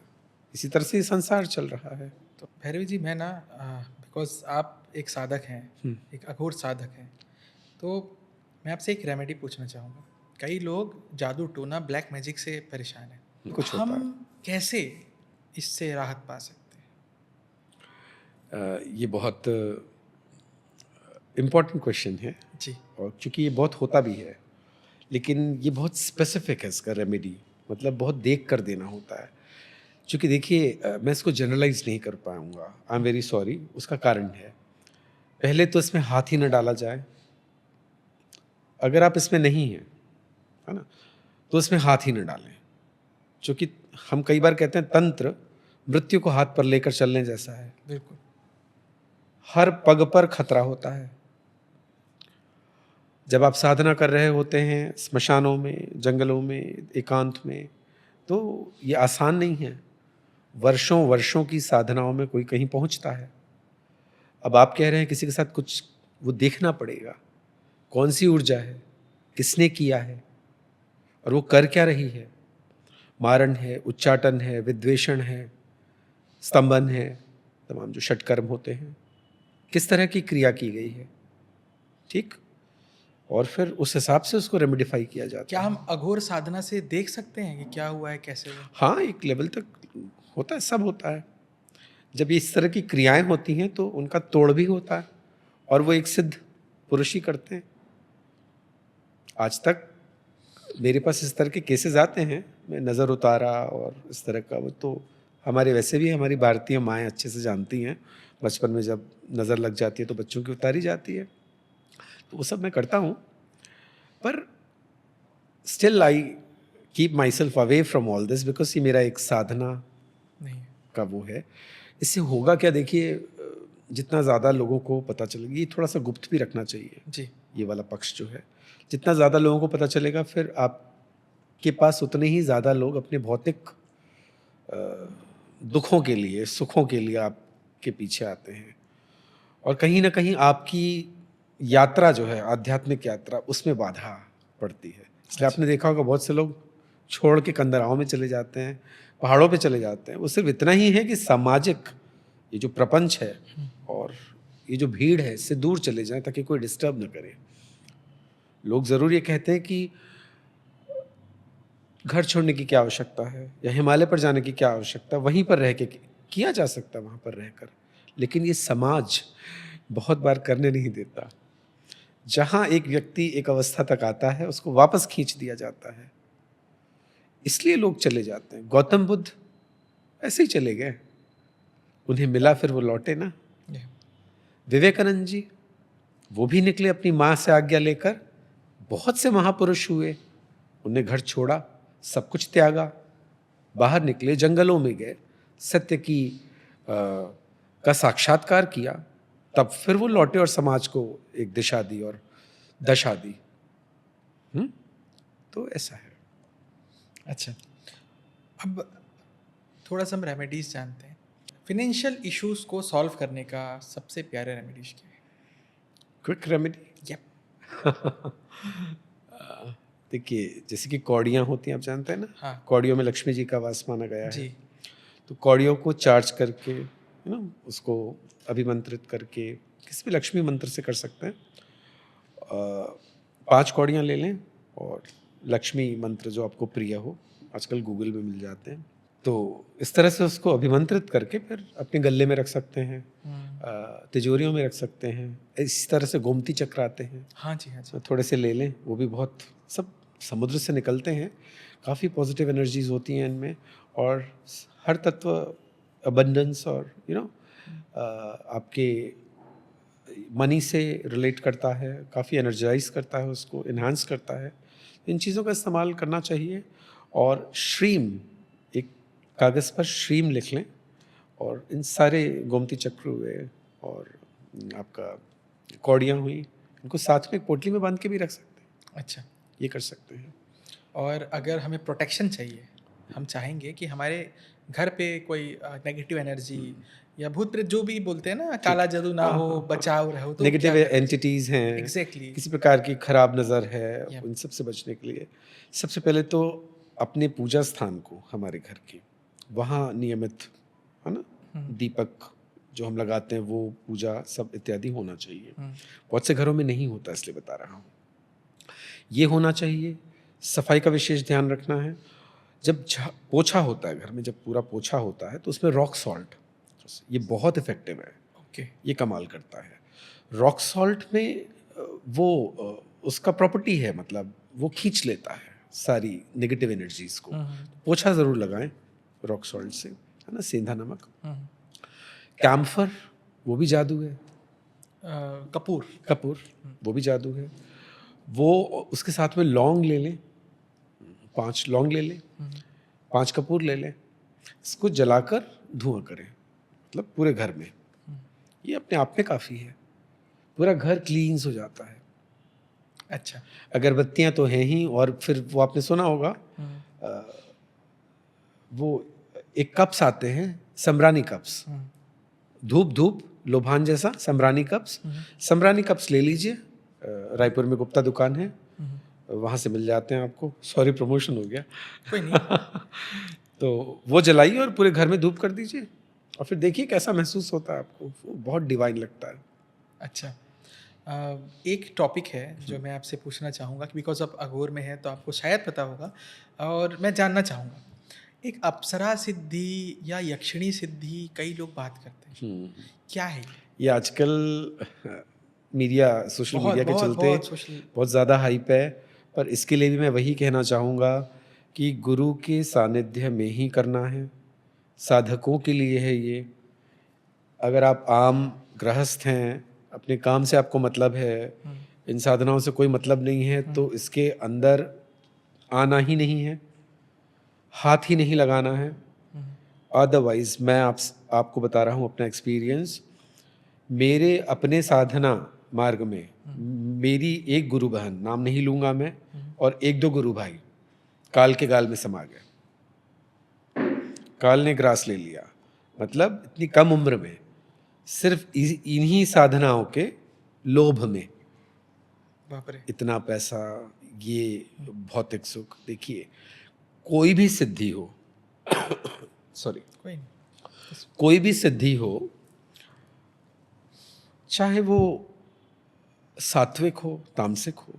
इसी तरह से संसार चल रहा है। तो भैरवी जी, मैं ना बिकॉज आप एक साधक हैं, एक अघोर साधक हैं, तो मैं आपसे एक रेमेडी पूछना चाहूँगा कई लोग जादू टोना ब्लैक मैजिक से परेशान हैं, कुछ होता हम कैसे इससे राहत पा सकते हैं? ये बहुत इम्पोर्टेंट क्वेश्चन है, जी और चूंकि ये बहुत होता भी है, लेकिन ये बहुत स्पेसिफिक है इसका रेमेडी, मतलब बहुत देख कर देना होता है। चूँकि देखिए मैं इसको जनरलाइज नहीं कर पाऊँगा, आई एम वेरी सॉरी। उसका कारण है, पहले तो इसमें हाथ ही न डाला जाए। अगर आप इसमें नहीं हैं, है ना, तो इसमें हाथ ही न डालें। चूँकि हम कई बार कहते हैं तंत्र मृत्यु को हाथ पर लेकर चलने जैसा है। बिल्कुल। हर पग पर खतरा होता है। जब आप साधना कर रहे होते हैं स्मशानों में, जंगलों में, एकांत में, तो ये आसान नहीं है। वर्षों वर्षों की साधनाओं में कोई कहीं पहुंचता है। अब आप कह रहे हैं किसी के साथ कुछ, वो देखना पड़ेगा कौन सी ऊर्जा है, किसने किया है, और वो कर क्या रही है। मारण है, उच्चाटन है, विद्वेषण है, स्तंभन है, तमाम जो षटकर्म होते हैं, किस तरह की क्रिया की गई है, ठीक, और फिर उस हिसाब से उसको रेमेडिफाई किया जाता है। क्या हम अघोर साधना से देख सकते हैं कि क्या हुआ है, कैसे हुआ? हाँ, एक लेवल तक होता है, सब होता है। जब इस तरह की क्रियाएं होती हैं तो उनका तोड़ भी होता है, और वो एक सिद्ध पुरुष ही करते हैं। आज तक मेरे पास इस तरह के केसेस आते हैं, मैं नज़र उतारा और इस तरह का, वो तो हमारे वैसे भी हमारी भारतीय माएँ अच्छे से जानती हैं। बचपन में जब नज़र लग जाती है तो बच्चों की उतारी जाती है, तो वो सब मैं करता हूँ। पर still I keep my self away from all this, because ये मेरा एक साधना नहीं का वो है। इससे होगा क्या, देखिए जितना ज़्यादा लोगों को पता चलेगा, ये थोड़ा सा गुप्त भी रखना चाहिए जी ये वाला पक्ष जो है। जितना ज़्यादा लोगों को पता चलेगा, फिर आपके पास उतने ही ज़्यादा लोग अपने भौतिक दुखों के लिए, सुखों के लिए आपके पीछे आते हैं, और कहीं ना कहीं आपकी यात्रा जो है, आध्यात्मिक यात्रा, उसमें बाधा पड़ती है। इसलिए आपने देखा होगा बहुत से लोग छोड़ के कंदराओं में चले जाते हैं, पहाड़ों पे चले जाते हैं। वो सिर्फ इतना ही है कि सामाजिक ये जो प्रपंच है और ये जो भीड़ है, इससे दूर चले जाएं ताकि कोई डिस्टर्ब न करे। लोग ज़रूर ये कहते हैं कि घर छोड़ने की क्या आवश्यकता है, या हिमालय पर जाने की क्या आवश्यकता, वहीं पर रह के किया जा सकता है, वहाँ पर रहकर। लेकिन ये समाज बहुत बार करने नहीं देता। जहाँ एक व्यक्ति एक अवस्था तक आता है, उसको वापस खींच दिया जाता है, इसलिए लोग चले जाते हैं। गौतम बुद्ध ऐसे ही चले गए, उन्हें मिला, फिर वो लौटे ना। विवेकानंद जी, वो भी निकले अपनी माँ से आज्ञा लेकर। बहुत से महापुरुष हुए, उन्हें घर छोड़ा, सब कुछ त्यागा, बाहर निकले, जंगलों में गए, सत्य की का साक्षात्कार किया, तब फिर वो लौटे और समाज को एक दिशा दी और दशा दी। तो ऐसा है। अच्छा, अब थोड़ा सा हम रेमेडीज जानते हैं। फिनेंशियल इश्यूज को सॉल्व करने का सबसे प्यारा रेमेडीज क्या है? क्विक रेमेडी, देखिए जैसे कि कौड़ियाँ होती हैं, आप जानते हैं ना। हाँ। कौड़ियों में लक्ष्मी जी का वास माना गया जी। है। तो कौड़ियों को चार्ज करके, है ना, उसको अभिमंत्रित करके किसी भी लक्ष्मी मंत्र से कर सकते हैं। 5 कौड़ियाँ ले लें और लक्ष्मी मंत्र जो आपको प्रिय हो, आजकल गूगल में मिल जाते हैं, तो इस तरह से उसको अभिमंत्रित करके फिर अपने गले में रख सकते हैं, तिजोरियों में रख सकते हैं। इसी तरह से गोमती चक्र आते हैं। हाँ जी, हाँ जी। थोड़े से ले लें, वो भी बहुत, सब समुद्र से निकलते हैं, काफ़ी पॉजिटिव एनर्जीज होती हैं इनमें, और हर तत्व अबंडेंस और आपके मनी से रिलेट करता है, काफ़ी एनर्जाइज करता है, उसको इन्हांस करता है। इन चीज़ों का इस्तेमाल करना चाहिए। और श्रीम, एक कागज़ पर श्रीम लिख लें, और इन सारे गोमती चक्र हुए और आपका कौड़ियाँ हुई, इनको साथ में एक पोटली में बांध के भी रख सकते हैं। अच्छा, ये कर सकते हैं। और अगर हमें प्रोटेक्शन चाहिए, हम चाहेंगे कि हमारे घर पे कोई नेगेटिव एनर्जी या भूत प्रेत जो भी बोलते हैं ना, काला जादू ना हो, बचाव रहो, तो नेगेटिव एंटिटीज़ हैं, एग्जैक्टली, किसी प्रकार की खराब नज़र है, Yeah. उन सब से बचने के लिए सबसे पहले तो अपने पूजा स्थान को, हमारे घर के वहाँ नियमित, है ना, दीपक जो हम लगाते हैं वो पूजा सब इत्यादि होना चाहिए। बहुत से घरों में नहीं होता, इसलिए बता रहा हूँ। ये होना चाहिए। सफाई का विशेष ध्यान रखना है। जब पोछा होता है घर में, जब पूरा पोछा होता है तो उसमें रॉक सॉल्ट, ये बहुत इफेक्टिव है। ओके। ये कमाल करता है। रॉक सॉल्ट में वो उसका प्रॉपर्टी है, मतलब वो खींच लेता है सारी नेगेटिव एनर्जीज को। पोछा ज़रूर लगाएं रॉक सॉल्ट से, है ना, सेंधा नमक। कैम्फर, वो भी जादू है। कपूर, वो भी जादू है। वो उसके साथ में लौंग ले लें, 5 लौंग ले लें, 5 कपूर ले लें, इसको जलाकर धुआं करें, मतलब पूरे घर में। ये अपने आप में काफ़ी है, पूरा घर क्लीन्स हो जाता है। अच्छा। अगरबत्तियाँ तो हैं ही, और फिर वो आपने सुना होगा वो एक कप्स आते हैं, सम्रानी कप्स, धूप लोभान जैसा सम्रानी कप्स। सम्रानी कप्स ले लीजिए, रायपुर में गुप्ता दुकान है, वहाँ से मिल जाते हैं आपको। सॉरी, प्रमोशन हो गया। कोई नहीं। तो वो जलाइए और पूरे घर में धूप कर दीजिए, और फिर देखिए कैसा महसूस होता है आपको, वो बहुत डिवाइन लगता है। अच्छा, एक टॉपिक है जो मैं आपसे पूछना चाहूँगा, बिकॉज आप अघोर में हैं तो आपको शायद पता होगा, और मैं जानना चाहूँगा, एक अप्सरा सिद्धि या यक्षिणी सिद्धि कई लोग बात करते हैं, क्या है ये आजकल मीडिया, सोशल मीडिया के चलते बहुत ज़्यादा हाइप है। पर इसके लिए भी मैं वही कहना चाहूँगा कि गुरु के सानिध्य में ही करना है, साधकों के लिए है ये। अगर आप आम गृहस्थ हैं, अपने काम से आपको मतलब है, इन साधनाओं से कोई मतलब नहीं है, तो इसके अंदर आना ही नहीं है, हाथ ही नहीं लगाना है। अदरवाइज मैं आपको बता रहा हूँ अपना एक्सपीरियंस। मेरे अपने साधना मार्ग में मेरी एक गुरु बहन, नाम नहीं लूँगा मैं, और 1-2 गुरु भाई काल के गाल में समा गए। काल ने ग्रास ले लिया, मतलब इतनी कम उम्र में, सिर्फ इन्हीं साधनाओं के लोभ में। बाप रे। इतना पैसा, ये भौतिक सुख। देखिए, कोई भी सिद्धि हो सॉरी, कोई भी सिद्धि हो, चाहे वो सात्विक हो, तामसिक हो,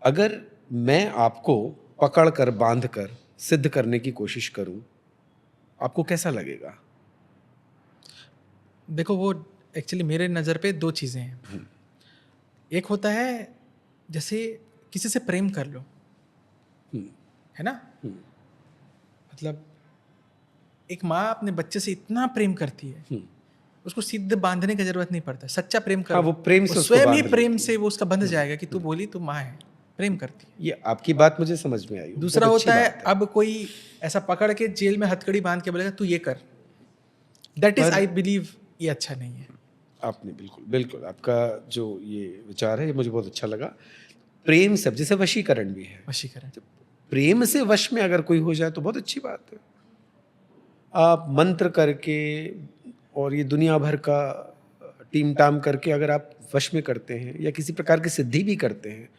अगर मैं आपको पकड़ कर, बांध कर सिद्ध करने की कोशिश करूं, आपको कैसा लगेगा? देखो, वो एक्चुअली मेरे नज़र पे 2 चीज़ें हैं। एक होता है जैसे किसी से प्रेम कर लो, है ना, मतलब एक माँ अपने बच्चे से इतना प्रेम करती है, उसको सिद्ध बांधने की जरूरत नहीं पड़ता। सच्चा प्रेम कर, हाँ, वो प्रेम से स्वयं ही प्रेम से वो उसका बंध जाएगा कि तू बोली, तू माँ है, प्रेम करती है। ये आपकी बात मुझे समझ में आई। दूसरा होता है, अब कोई ऐसा पकड़ के जेल में हथकड़ी बांध के बोलेगा तू ये कर, दैट इज, आई बिलीव, ये अच्छा नहीं है। आपने बिल्कुल आपका जो ये विचार है, ये मुझे बहुत अच्छा लगा। प्रेम से, जैसे वशीकरण भी है, वशीकरण, प्रेम से वश में अगर कोई हो जाए तो बहुत अच्छी बात है। आप मंत्र करके और ये दुनिया भर का टीम टाम करके अगर आप वश में करते हैं, या किसी प्रकार की सिद्धि भी करते हैं,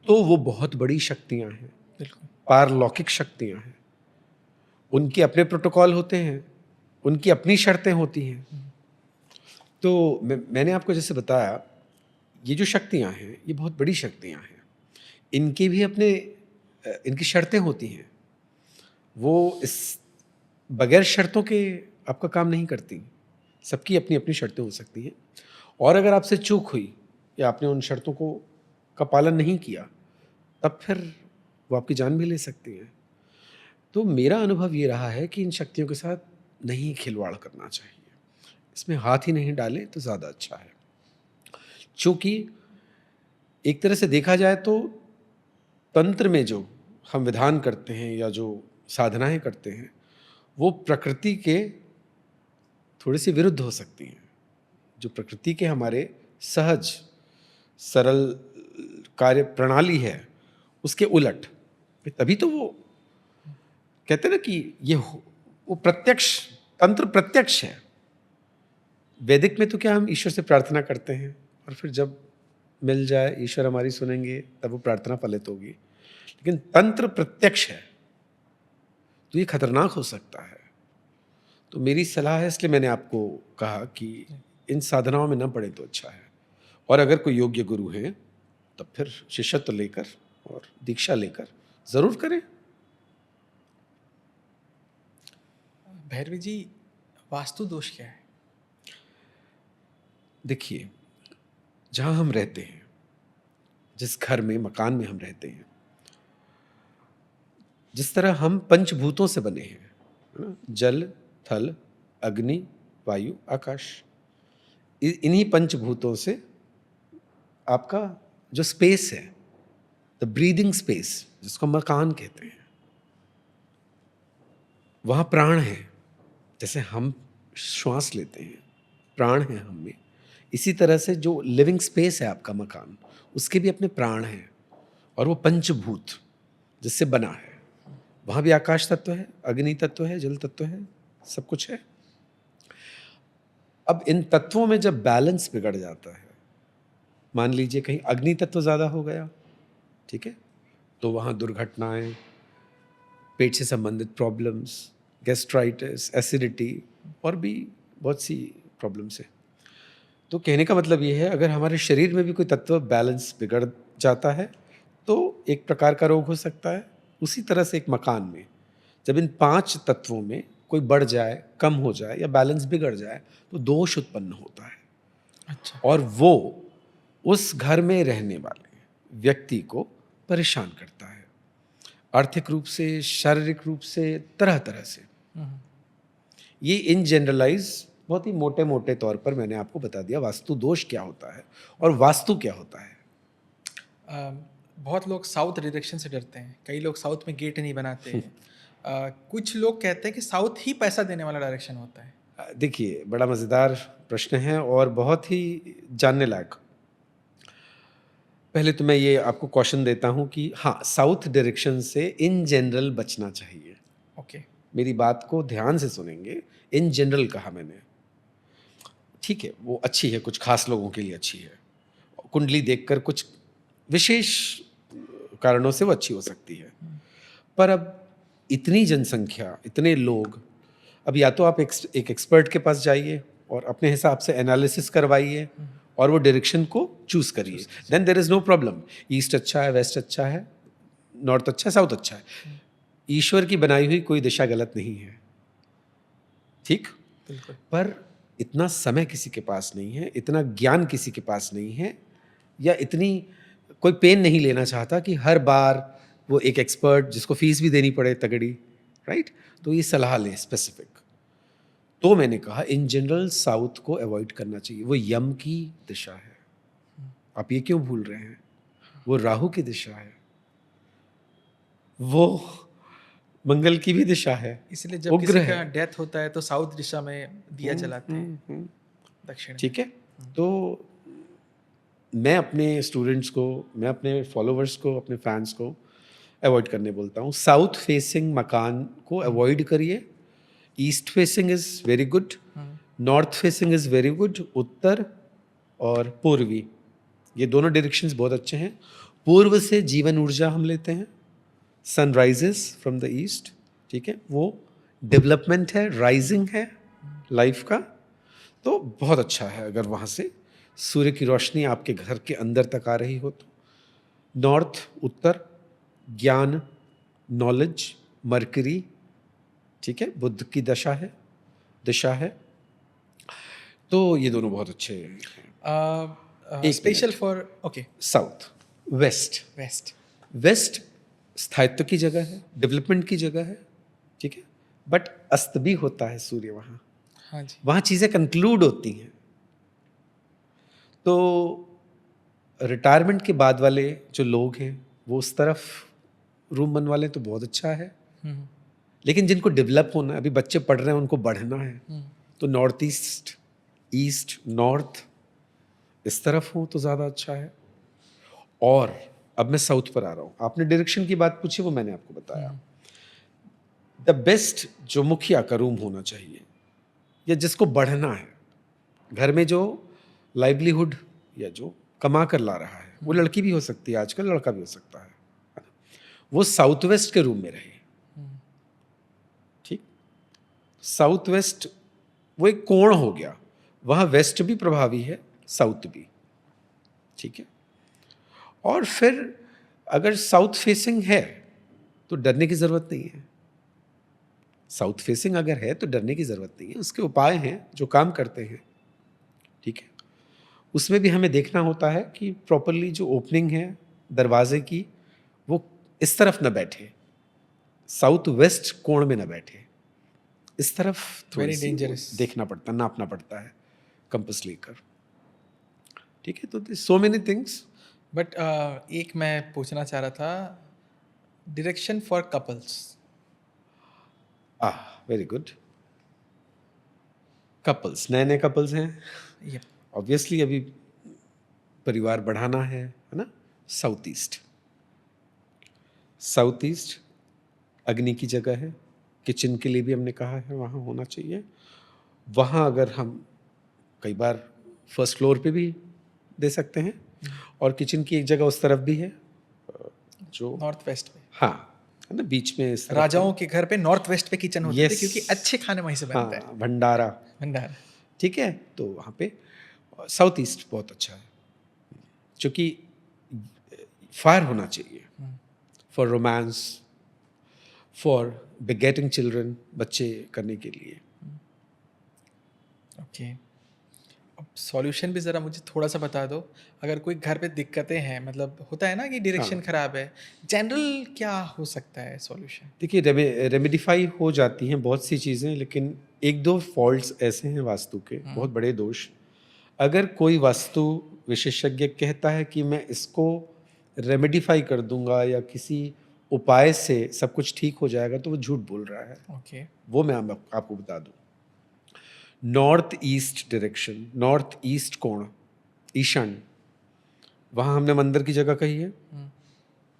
तो वो बहुत बड़ी शक्तियां हैं, पारलौकिक शक्तियां हैं। उनके अपने प्रोटोकॉल होते हैं, उनकी अपनी शर्तें होती हैं। तो मैंने आपको जैसे बताया, ये जो शक्तियां हैं, ये बहुत बड़ी शक्तियां हैं। इनके भी अपने, इनकी शर्तें होती हैं। वो इस बगैर शर्तों के आपका काम नहीं करती। सबकी अपनी अपनी शर्तें हो सकती हैं, और अगर आपसे चूक हुई या आपने उन शर्तों का पालन नहीं किया, तब फिर वो आपकी जान भी ले सकती हैं। तो मेरा अनुभव ये रहा है कि इन शक्तियों के साथ नहीं खिलवाड़ करना चाहिए, इसमें हाथ ही नहीं डालें तो ज़्यादा अच्छा है। चूँकि एक तरह से देखा जाए तो तंत्र में जो हम विधान करते हैं या जो साधनाएं करते हैं, वो प्रकृति के थोड़ी सी विरुद्ध हो सकती हैं। जो प्रकृति के हमारे सहज सरल कार्य प्रणाली है, उसके उलट। तभी तो वो कहते हैं ना कि ये वो प्रत्यक्ष, तंत्र प्रत्यक्ष है। वैदिक में तो क्या, हम ईश्वर से प्रार्थना करते हैं, और फिर जब मिल जाए, ईश्वर हमारी सुनेंगे, तब वो प्रार्थना फलित होगी। लेकिन तंत्र प्रत्यक्ष है, तो ये खतरनाक हो सकता है। तो मेरी सलाह है, इसलिए मैंने आपको कहा कि इन साधनाओं में न पड़े तो अच्छा है। और अगर कोई योग्य गुरु हैं, तब फिर शिष्यत्व लेकर और दीक्षा लेकर ज़रूर करें। भैरवी जी, वास्तु दोष क्या है? देखिए, जहाँ हम रहते हैं, जिस घर में, मकान में हम रहते हैं, जिस तरह हम पंचभूतों से बने हैं, है ना? जल, थल, अग्नि, वायु, आकाश। इन्हीं पंचभूतों से आपका जो स्पेस है, द ब्रीदिंग स्पेस, जिसको मकान कहते हैं, वहाँ प्राण है। जैसे हम श्वास लेते हैं, प्राण है हम में, इसी तरह से जो लिविंग स्पेस है आपका मकान, उसके भी अपने प्राण हैं, और वो पंचभूत जिससे बना है। वहाँ भी आकाश तत्व है, अग्नि तत्व है, जल तत्व है, सब कुछ है। अब इन तत्वों में जब बैलेंस बिगड़ जाता है, मान लीजिए कहीं अग्नि तत्व ज़्यादा हो गया, ठीक है, तो वहाँ दुर्घटनाएं, पेट से संबंधित प्रॉब्लम्स, गैस्ट्राइटिस, एसिडिटी और भी बहुत सी प्रॉब्लम्स है। तो कहने का मतलब ये है, अगर हमारे शरीर में भी कोई तत्व बैलेंस बिगड़ जाता है तो एक प्रकार का रोग हो सकता है। उसी तरह से एक मकान में जब इन 5 तत्वों में कोई बढ़ जाए, कम हो जाए या बैलेंस बिगड़ जाए तो दोष उत्पन्न होता है। अच्छा। और वो उस घर में रहने वाले व्यक्ति को परेशान करता है, आर्थिक रूप से, शारीरिक रूप से, तरह तरह से। ये इन जनरलाइज बहुत ही मोटे मोटे तौर पर मैंने आपको बता दिया वास्तु दोष क्या होता है और वास्तु क्या होता है। बहुत लोग साउथ डायरेक्शन से डरते हैं, कई लोग साउथ में गेट नहीं बनाते हैं। कुछ लोग कहते हैं कि साउथ ही पैसा देने वाला डायरेक्शन होता है। देखिए, बड़ा मज़ेदार प्रश्न है और बहुत ही जानने लायक। पहले तो मैं ये आपको क्वेश्चन देता हूँ कि हाँ, साउथ डायरेक्शन से इन जनरल बचना चाहिए। ओके। मेरी बात को ध्यान से सुनेंगे। इन जनरल कहा मैंने, ठीक है, वो अच्छी है, कुछ खास लोगों के लिए अच्छी है। कुंडली देखकर कुछ विशेष कारणों से वो अच्छी हो सकती है। पर अब इतनी जनसंख्या, इतने लोग, अब या तो आप एक एक्सपर्ट के पास जाइए और अपने हिसाब से एनालिसिस करवाइए और वो डायरेक्शन को चूज करिए, then there is no problem. East अच्छा है, वेस्ट अच्छा है, नॉर्थ अच्छा है, साउथ अच्छा है। ईश्वर की बनाई हुई कोई दिशा गलत नहीं है, ठीक? बिल्कुल। पर इतना समय किसी के पास नहीं है, इतना ज्ञान किसी के पास नहीं है, या इतनी कोई पेन नहीं लेना चाहता कि हर बार वो एक एक्सपर्ट जिसको फीस भी देनी पड़े तगड़ी, राइट? तो ये सलाह ले स्पेसिफिक। तो मैंने कहा इन जनरल साउथ को अवॉइड करना चाहिए। वो यम की दिशा है, आप ये क्यों भूल रहे हैं? वो राहु की दिशा है, वो मंगल की भी दिशा है। इसलिए जब किसी का डेथ होता है तो साउथ दिशा में दिया जलाते हैं, दक्षिण। ठीक है। तो मैं अपने स्टूडेंट्स को, मैं अपने फॉलोवर्स को, अपने फैंस को अवॉइड करने बोलता हूँ। साउथ फेसिंग मकान को अवॉइड करिए। East facing is very good, north facing is very good. उत्तर और पूर्वी, ये दोनों डायरेक्शंस बहुत अच्छे हैं। पूर्व से जीवन ऊर्जा हम लेते हैं, sun rises from the east, ठीक है, वो डेवलपमेंट है, राइजिंग है लाइफ का, तो बहुत अच्छा है अगर वहाँ से सूर्य की रोशनी आपके घर के अंदर तक आ रही हो तो। नॉर्थ, उत्तर, ज्ञान, नॉलेज, मरकरी, ठीक है, बुद्ध की दिशा है, तो ये दोनों बहुत अच्छे हैं। Special for okay. South, west. West स्थायित्व की जगह है, डेवलपमेंट की जगह है, ठीक है, बट अस्त भी होता है सूर्य वहाँ। हाँ जी। वहाँ चीज़ें कंक्लूड होती हैं। तो रिटायरमेंट के बाद वाले जो लोग हैं वो उस तरफ रूम बनवा लें तो बहुत अच्छा है। लेकिन जिनको डेवलप होना है, अभी बच्चे पढ़ रहे हैं, उनको बढ़ना है, तो नॉर्थ ईस्ट, ईस्ट, नॉर्थ, इस तरफ हो तो ज़्यादा अच्छा है। और अब मैं साउथ पर आ रहा हूँ। आपने डायरेक्शन की बात पूछी, वो मैंने आपको बताया। द बेस्ट जो मुखिया का रूम होना चाहिए, या जिसको बढ़ना है, घर में जो लाइवलीहुड या जो कमा कर ला रहा है, वो लड़की भी हो सकती है आजकल, लड़का भी हो सकता है, वो साउथ वेस्ट के रूम में रहे, ठीक? साउथ वेस्ट वो एक कोण हो गया, वहाँ वेस्ट भी प्रभावी है, साउथ भी, ठीक है। और फिर अगर साउथ फेसिंग है तो डरने की ज़रूरत नहीं है। साउथ फेसिंग अगर है तो डरने की ज़रूरत नहीं है, उसके उपाय हैं जो काम करते हैं, ठीक है। उसमें भी हमें देखना होता है कि प्रॉपरली जो ओपनिंग है दरवाजे की वो इस तरफ न बैठे, साउथ वेस्ट कोण में न बैठे, इस तरफ थोड़ी Very सी dangerous. देखना पड़ता, नापना पड़ता है कंपास लेकर, ठीक है। तो सो मेनी थिंग्स। बट एक मैं पूछना चाह रहा था, direction for couples. Very good. Couples, नए नए कपल्स हैं, ये ऑब्वियसली अभी परिवार बढ़ाना है ना। साउथ ईस्ट, साउथ ईस्ट अग्नि की जगह है, किचन के लिए भी हमने कहा है वहाँ होना चाहिए। वहाँ अगर हम कई बार फर्स्ट फ्लोर पे भी दे सकते हैं, और किचन की एक जगह उस तरफ भी है जो नॉर्थ वेस्ट में, हाँ है ना, बीच में इस तरफ राजाओं के घर पे नॉर्थ वेस्ट पे किचन होते थे Yes. क्योंकि अच्छे खाने वहीं से बनते हैं। हाँ, भंडारा, भंडार। ठीक है। तो वहाँ पे साउथ ईस्ट बहुत अच्छा है, क्योंकि फायर होना चाहिए फॉर रोमांस, फॉर बिगेटिंग चिल्ड्रन, बच्चे करने के लिए। ओके, अब सॉल्यूशन भी ज़रा मुझे थोड़ा सा बता दो। अगर कोई घर पे दिक्कतें हैं, मतलब होता है ना कि डायरेक्शन खराब है, जनरल क्या हो सकता है सॉल्यूशन? देखिए, रेमेडिफाई हो जाती हैं बहुत सी चीज़ें, लेकिन एक दो फॉल्ट्स ऐसे हैं वास्तु के, बहुत बड़े दोष। अगर कोई वास्तु विशेषज्ञ कहता है कि मैं इसको रेमेडिफाई कर दूंगा या किसी उपाय से सब कुछ ठीक हो जाएगा, तो वो झूठ बोल रहा है। ओके, वो मैं आपको बता दूं। North east direction, north east कोण, ईशान, वहाँ हमने मंदिर की जगह कही है,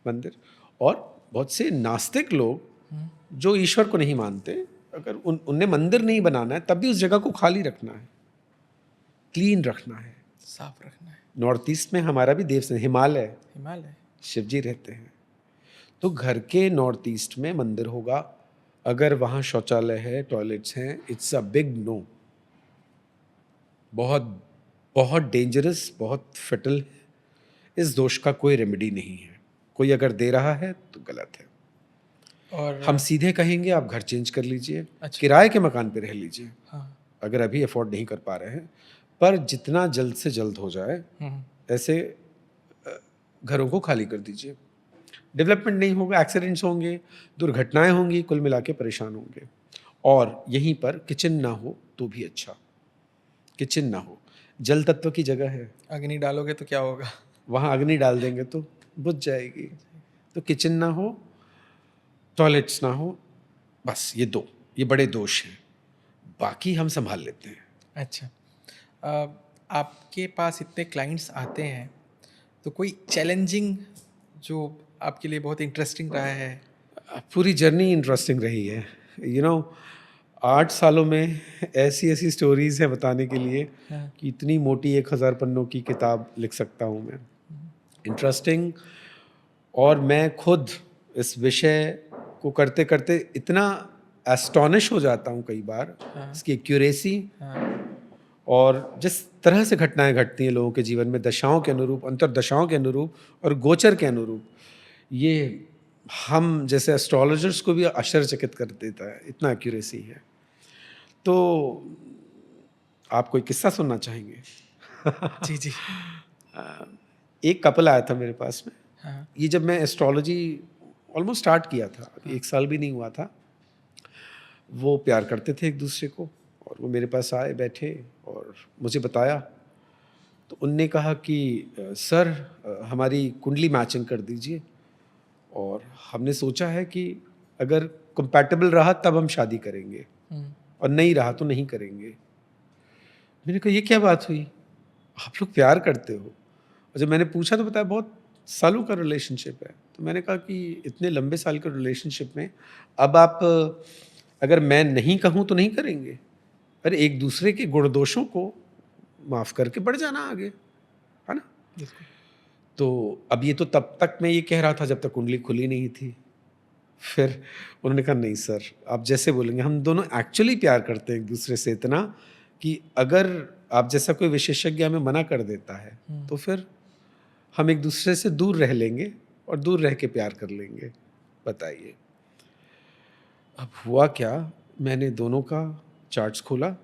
मंदिर। और बहुत से नास्तिक लोग जो ईश्वर को नहीं मानते, अगर उन्हें मंदिर नहीं बनाना है तब भी उस जगह को खाली रखना है, क्लीन रखना है, साफ रखना है। नॉर्थ ईस्ट में हमारा भी देव से हिमालय, हिमालय, शिव जी रहते हैं, तो घर के नॉर्थ ईस्ट में मंदिर होगा। अगर वहाँ शौचालय है, टॉयलेट्स हैं, इट्स अ बिग नो, बहुत बहुत डेंजरस, बहुत फटल है। इस दोष का कोई रेमेडी नहीं है, कोई अगर दे रहा है तो गलत है। और हम सीधे कहेंगे आप घर चेंज कर लीजिए, अच्छा। किराए के मकान पे रह लीजिए, हाँ, अगर अभी अफोर्ड नहीं कर पा रहे हैं, पर जितना जल्द से जल्द हो जाए ऐसे घरों को खाली कर दीजिए। डेवलपमेंट नहीं होगा, एक्सीडेंट्स होंगे, दुर्घटनाएं होंगी, कुल मिला के परेशान होंगे। और यहीं पर किचन ना हो तो भी अच्छा, किचन ना हो, जल तत्व की जगह है, अग्नि डालोगे तो क्या होगा? वहाँ अग्नि डाल देंगे तो बुझ जाएगी। तो किचन ना हो, टॉयलेट्स ना हो, बस ये दो, ये बड़े दोष हैं, बाकी हम संभाल लेते हैं। अच्छा, आपके पास इतने क्लाइंट्स आते हैं, तो कोई चैलेंजिंग जो आपके लिए बहुत इंटरेस्टिंग रहा है? पूरी जर्नी इंटरेस्टिंग रही है, 8 सालों में ऐसी ऐसी स्टोरीज है बताने के लिए कि इतनी मोटी 1000 पन्नों की किताब लिख सकता हूँ मैं, इंटरेस्टिंग। और मैं खुद इस विषय को करते करते इतना एस्टॉनिश हो जाता हूँ कई बार, इसकी एक्यूरेसी और जिस तरह से घटनाएं घटती हैं लोगों के जीवन में, दशाओं के अनुरूप, अंतर्दशाओं के अनुरूप और गोचर के अनुरूप, ये हम जैसे एस्ट्रोलॉजर्स को भी आश्चर्यचकित कर देता है, इतना एक्यूरेसी है। तो आप कोई किस्सा सुनना चाहेंगे? जी जी। एक कपल आया था मेरे पास में, हाँ, ये जब मैं एस्ट्रोलॉजी ऑलमोस्ट स्टार्ट किया था, अभी 1 साल भी नहीं हुआ था। वो प्यार करते थे एक दूसरे को, और वो मेरे पास आए, बैठे और मुझे बताया। तो उनने कहा कि सर हमारी कुंडली मैचिंग कर दीजिए, और हमने सोचा है कि अगर कंपैटिबल रहा तब हम शादी करेंगे, और नहीं रहा तो नहीं करेंगे। मैंने कहा ये क्या बात हुई, आप लोग प्यार करते हो? और जब मैंने पूछा तो बताया बहुत सालों का रिलेशनशिप है। तो मैंने कहा कि इतने लंबे साल के रिलेशनशिप में अब आप अगर मैं नहीं कहूँ तो नहीं करेंगे? अरे एक दूसरे के गुण दोषों को माफ़ करके बढ़ जाना आगे, है ना? तो अब ये तो तब तक मैं ये कह रहा था जब तक कुंडली खुली नहीं थी। फिर उन्होंने कहा नहीं सर, आप जैसे बोलेंगे। हम दोनों एक्चुअली प्यार करते हैं एक दूसरे से इतना कि अगर आप जैसा कोई विशेषज्ञ हमें मना कर देता है तो फिर हम एक दूसरे से दूर रह लेंगे, और दूर रह के प्यार कर लेंगे। बताइए। अब हुआ क्या, मैंने दोनों का चार्ट्स खोला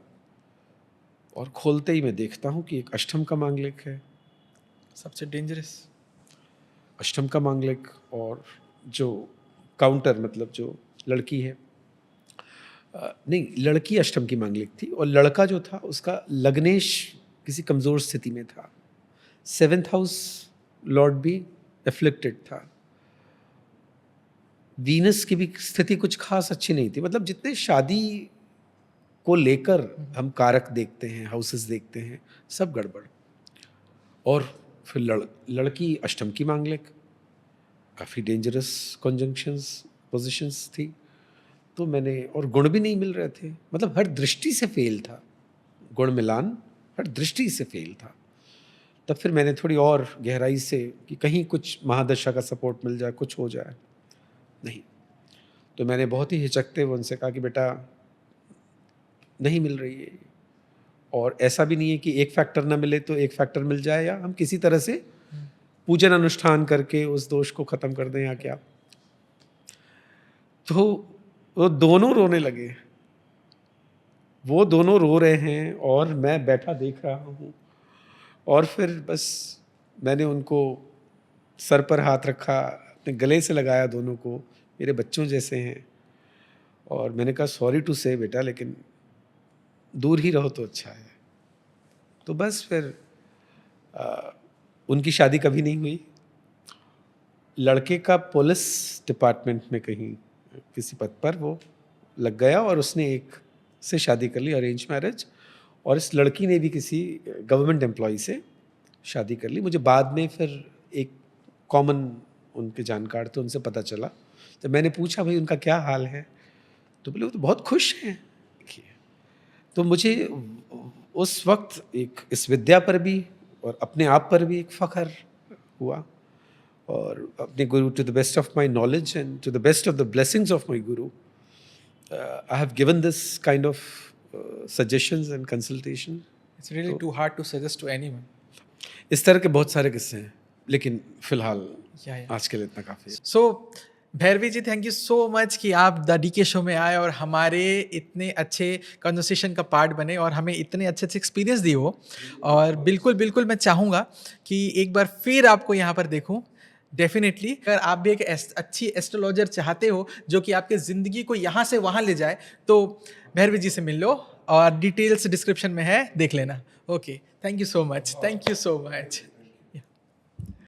और खोलते ही मैं देखता हूँ कि एक अष्टम का मांगलिक है, सबसे डेंजरस। अष्टम का मांगलिक, और जो काउंटर मतलब जो लड़की है, नहीं लड़की अष्टम की मांगलिक थी, और लड़का जो था उसका लग्नेश किसी कमज़ोर स्थिति में था। 7th हाउस लॉर्ड भी एफ्लिक्टेड था। वीनस की भी स्थिति कुछ खास अच्छी नहीं थी। मतलब जितने शादी को लेकर हम कारक देखते हैं, हाउसेस देखते हैं, सब गड़बड़। और फिर लड़की अष्टम की मांगलिक, काफ़ी डेंजरस कॉन्जंक्शंस पोजीशंस थी। तो मैंने, और गुण भी नहीं मिल रहे थे, मतलब हर दृष्टि से फेल था, गुण मिलान हर दृष्टि से फेल था। तब फिर मैंने थोड़ी और गहराई से कि कहीं कुछ महादशा का सपोर्ट मिल जाए, कुछ हो जाए। नहीं, तो मैंने बहुत ही हिचकते हुए उनसे कहा कि बेटा नहीं मिल रही है, और ऐसा भी नहीं है कि एक फैक्टर ना मिले तो एक फैक्टर मिल जाए, या हम किसी तरह से पूजन अनुष्ठान करके उस दोष को ख़त्म कर दें या क्या। तो वो दोनों रोने लगे, वो दोनों रो रहे हैं और मैं बैठा देख रहा हूँ। और फिर बस मैंने उनको सर पर हाथ रखा, अपने गले से लगाया दोनों को, मेरे बच्चों जैसे हैं, और मैंने कहा सॉरी टू से बेटा, लेकिन दूर ही रहो तो अच्छा है। तो बस फिर उनकी शादी कभी नहीं हुई। लड़के का पुलिस डिपार्टमेंट में कहीं किसी पद पर वो लग गया, और उसने एक से शादी कर ली, अरेंज मैरिज। और इस लड़की ने भी किसी गवर्नमेंट एम्प्लॉय से शादी कर ली। मुझे बाद में फिर एक कॉमन उनके जानकार थे, उनसे पता चला। तो मैंने पूछा भाई उनका क्या हाल है, तो बोले वो तो बहुत खुश हैं। तो मुझे उस वक्त एक इस विद्या पर भी और अपने आप पर भी एक फ़ख्र हुआ, और अपने गुरु, to the best of my knowledge and to the best of the blessings of my guru, I have given this kind of suggestions and consultation. It's really too hard to suggest to anyone. इस तरह के बहुत सारे किस्से हैं, लेकिन फिलहाल आज के लिए इतना काफ़ी है। So Bhairavi ji, thank you so much कि आप द डीके शो में आए और हमारे इतने अच्छे कन्वर्सेशन का पार्ट बने और हमें इतने अच्छे अच्छे एक्सपीरियंस दिए हो। और बिल्कुल बिल्कुल मैं चाहूँगा कि एक बार फिर आपको यहाँ पर देखूँ। डेफिनेटली अगर आप भी एक अच्छी एस्ट्रोलॉजर चाहते हो जो कि आपके ज़िंदगी को यहाँ से वहाँ ले जाए, तो भैरवी जी से मिल लो, और डिटेल्स डिस्क्रिप्शन में है, देख लेना। Okay, thank you so much, thank you so much.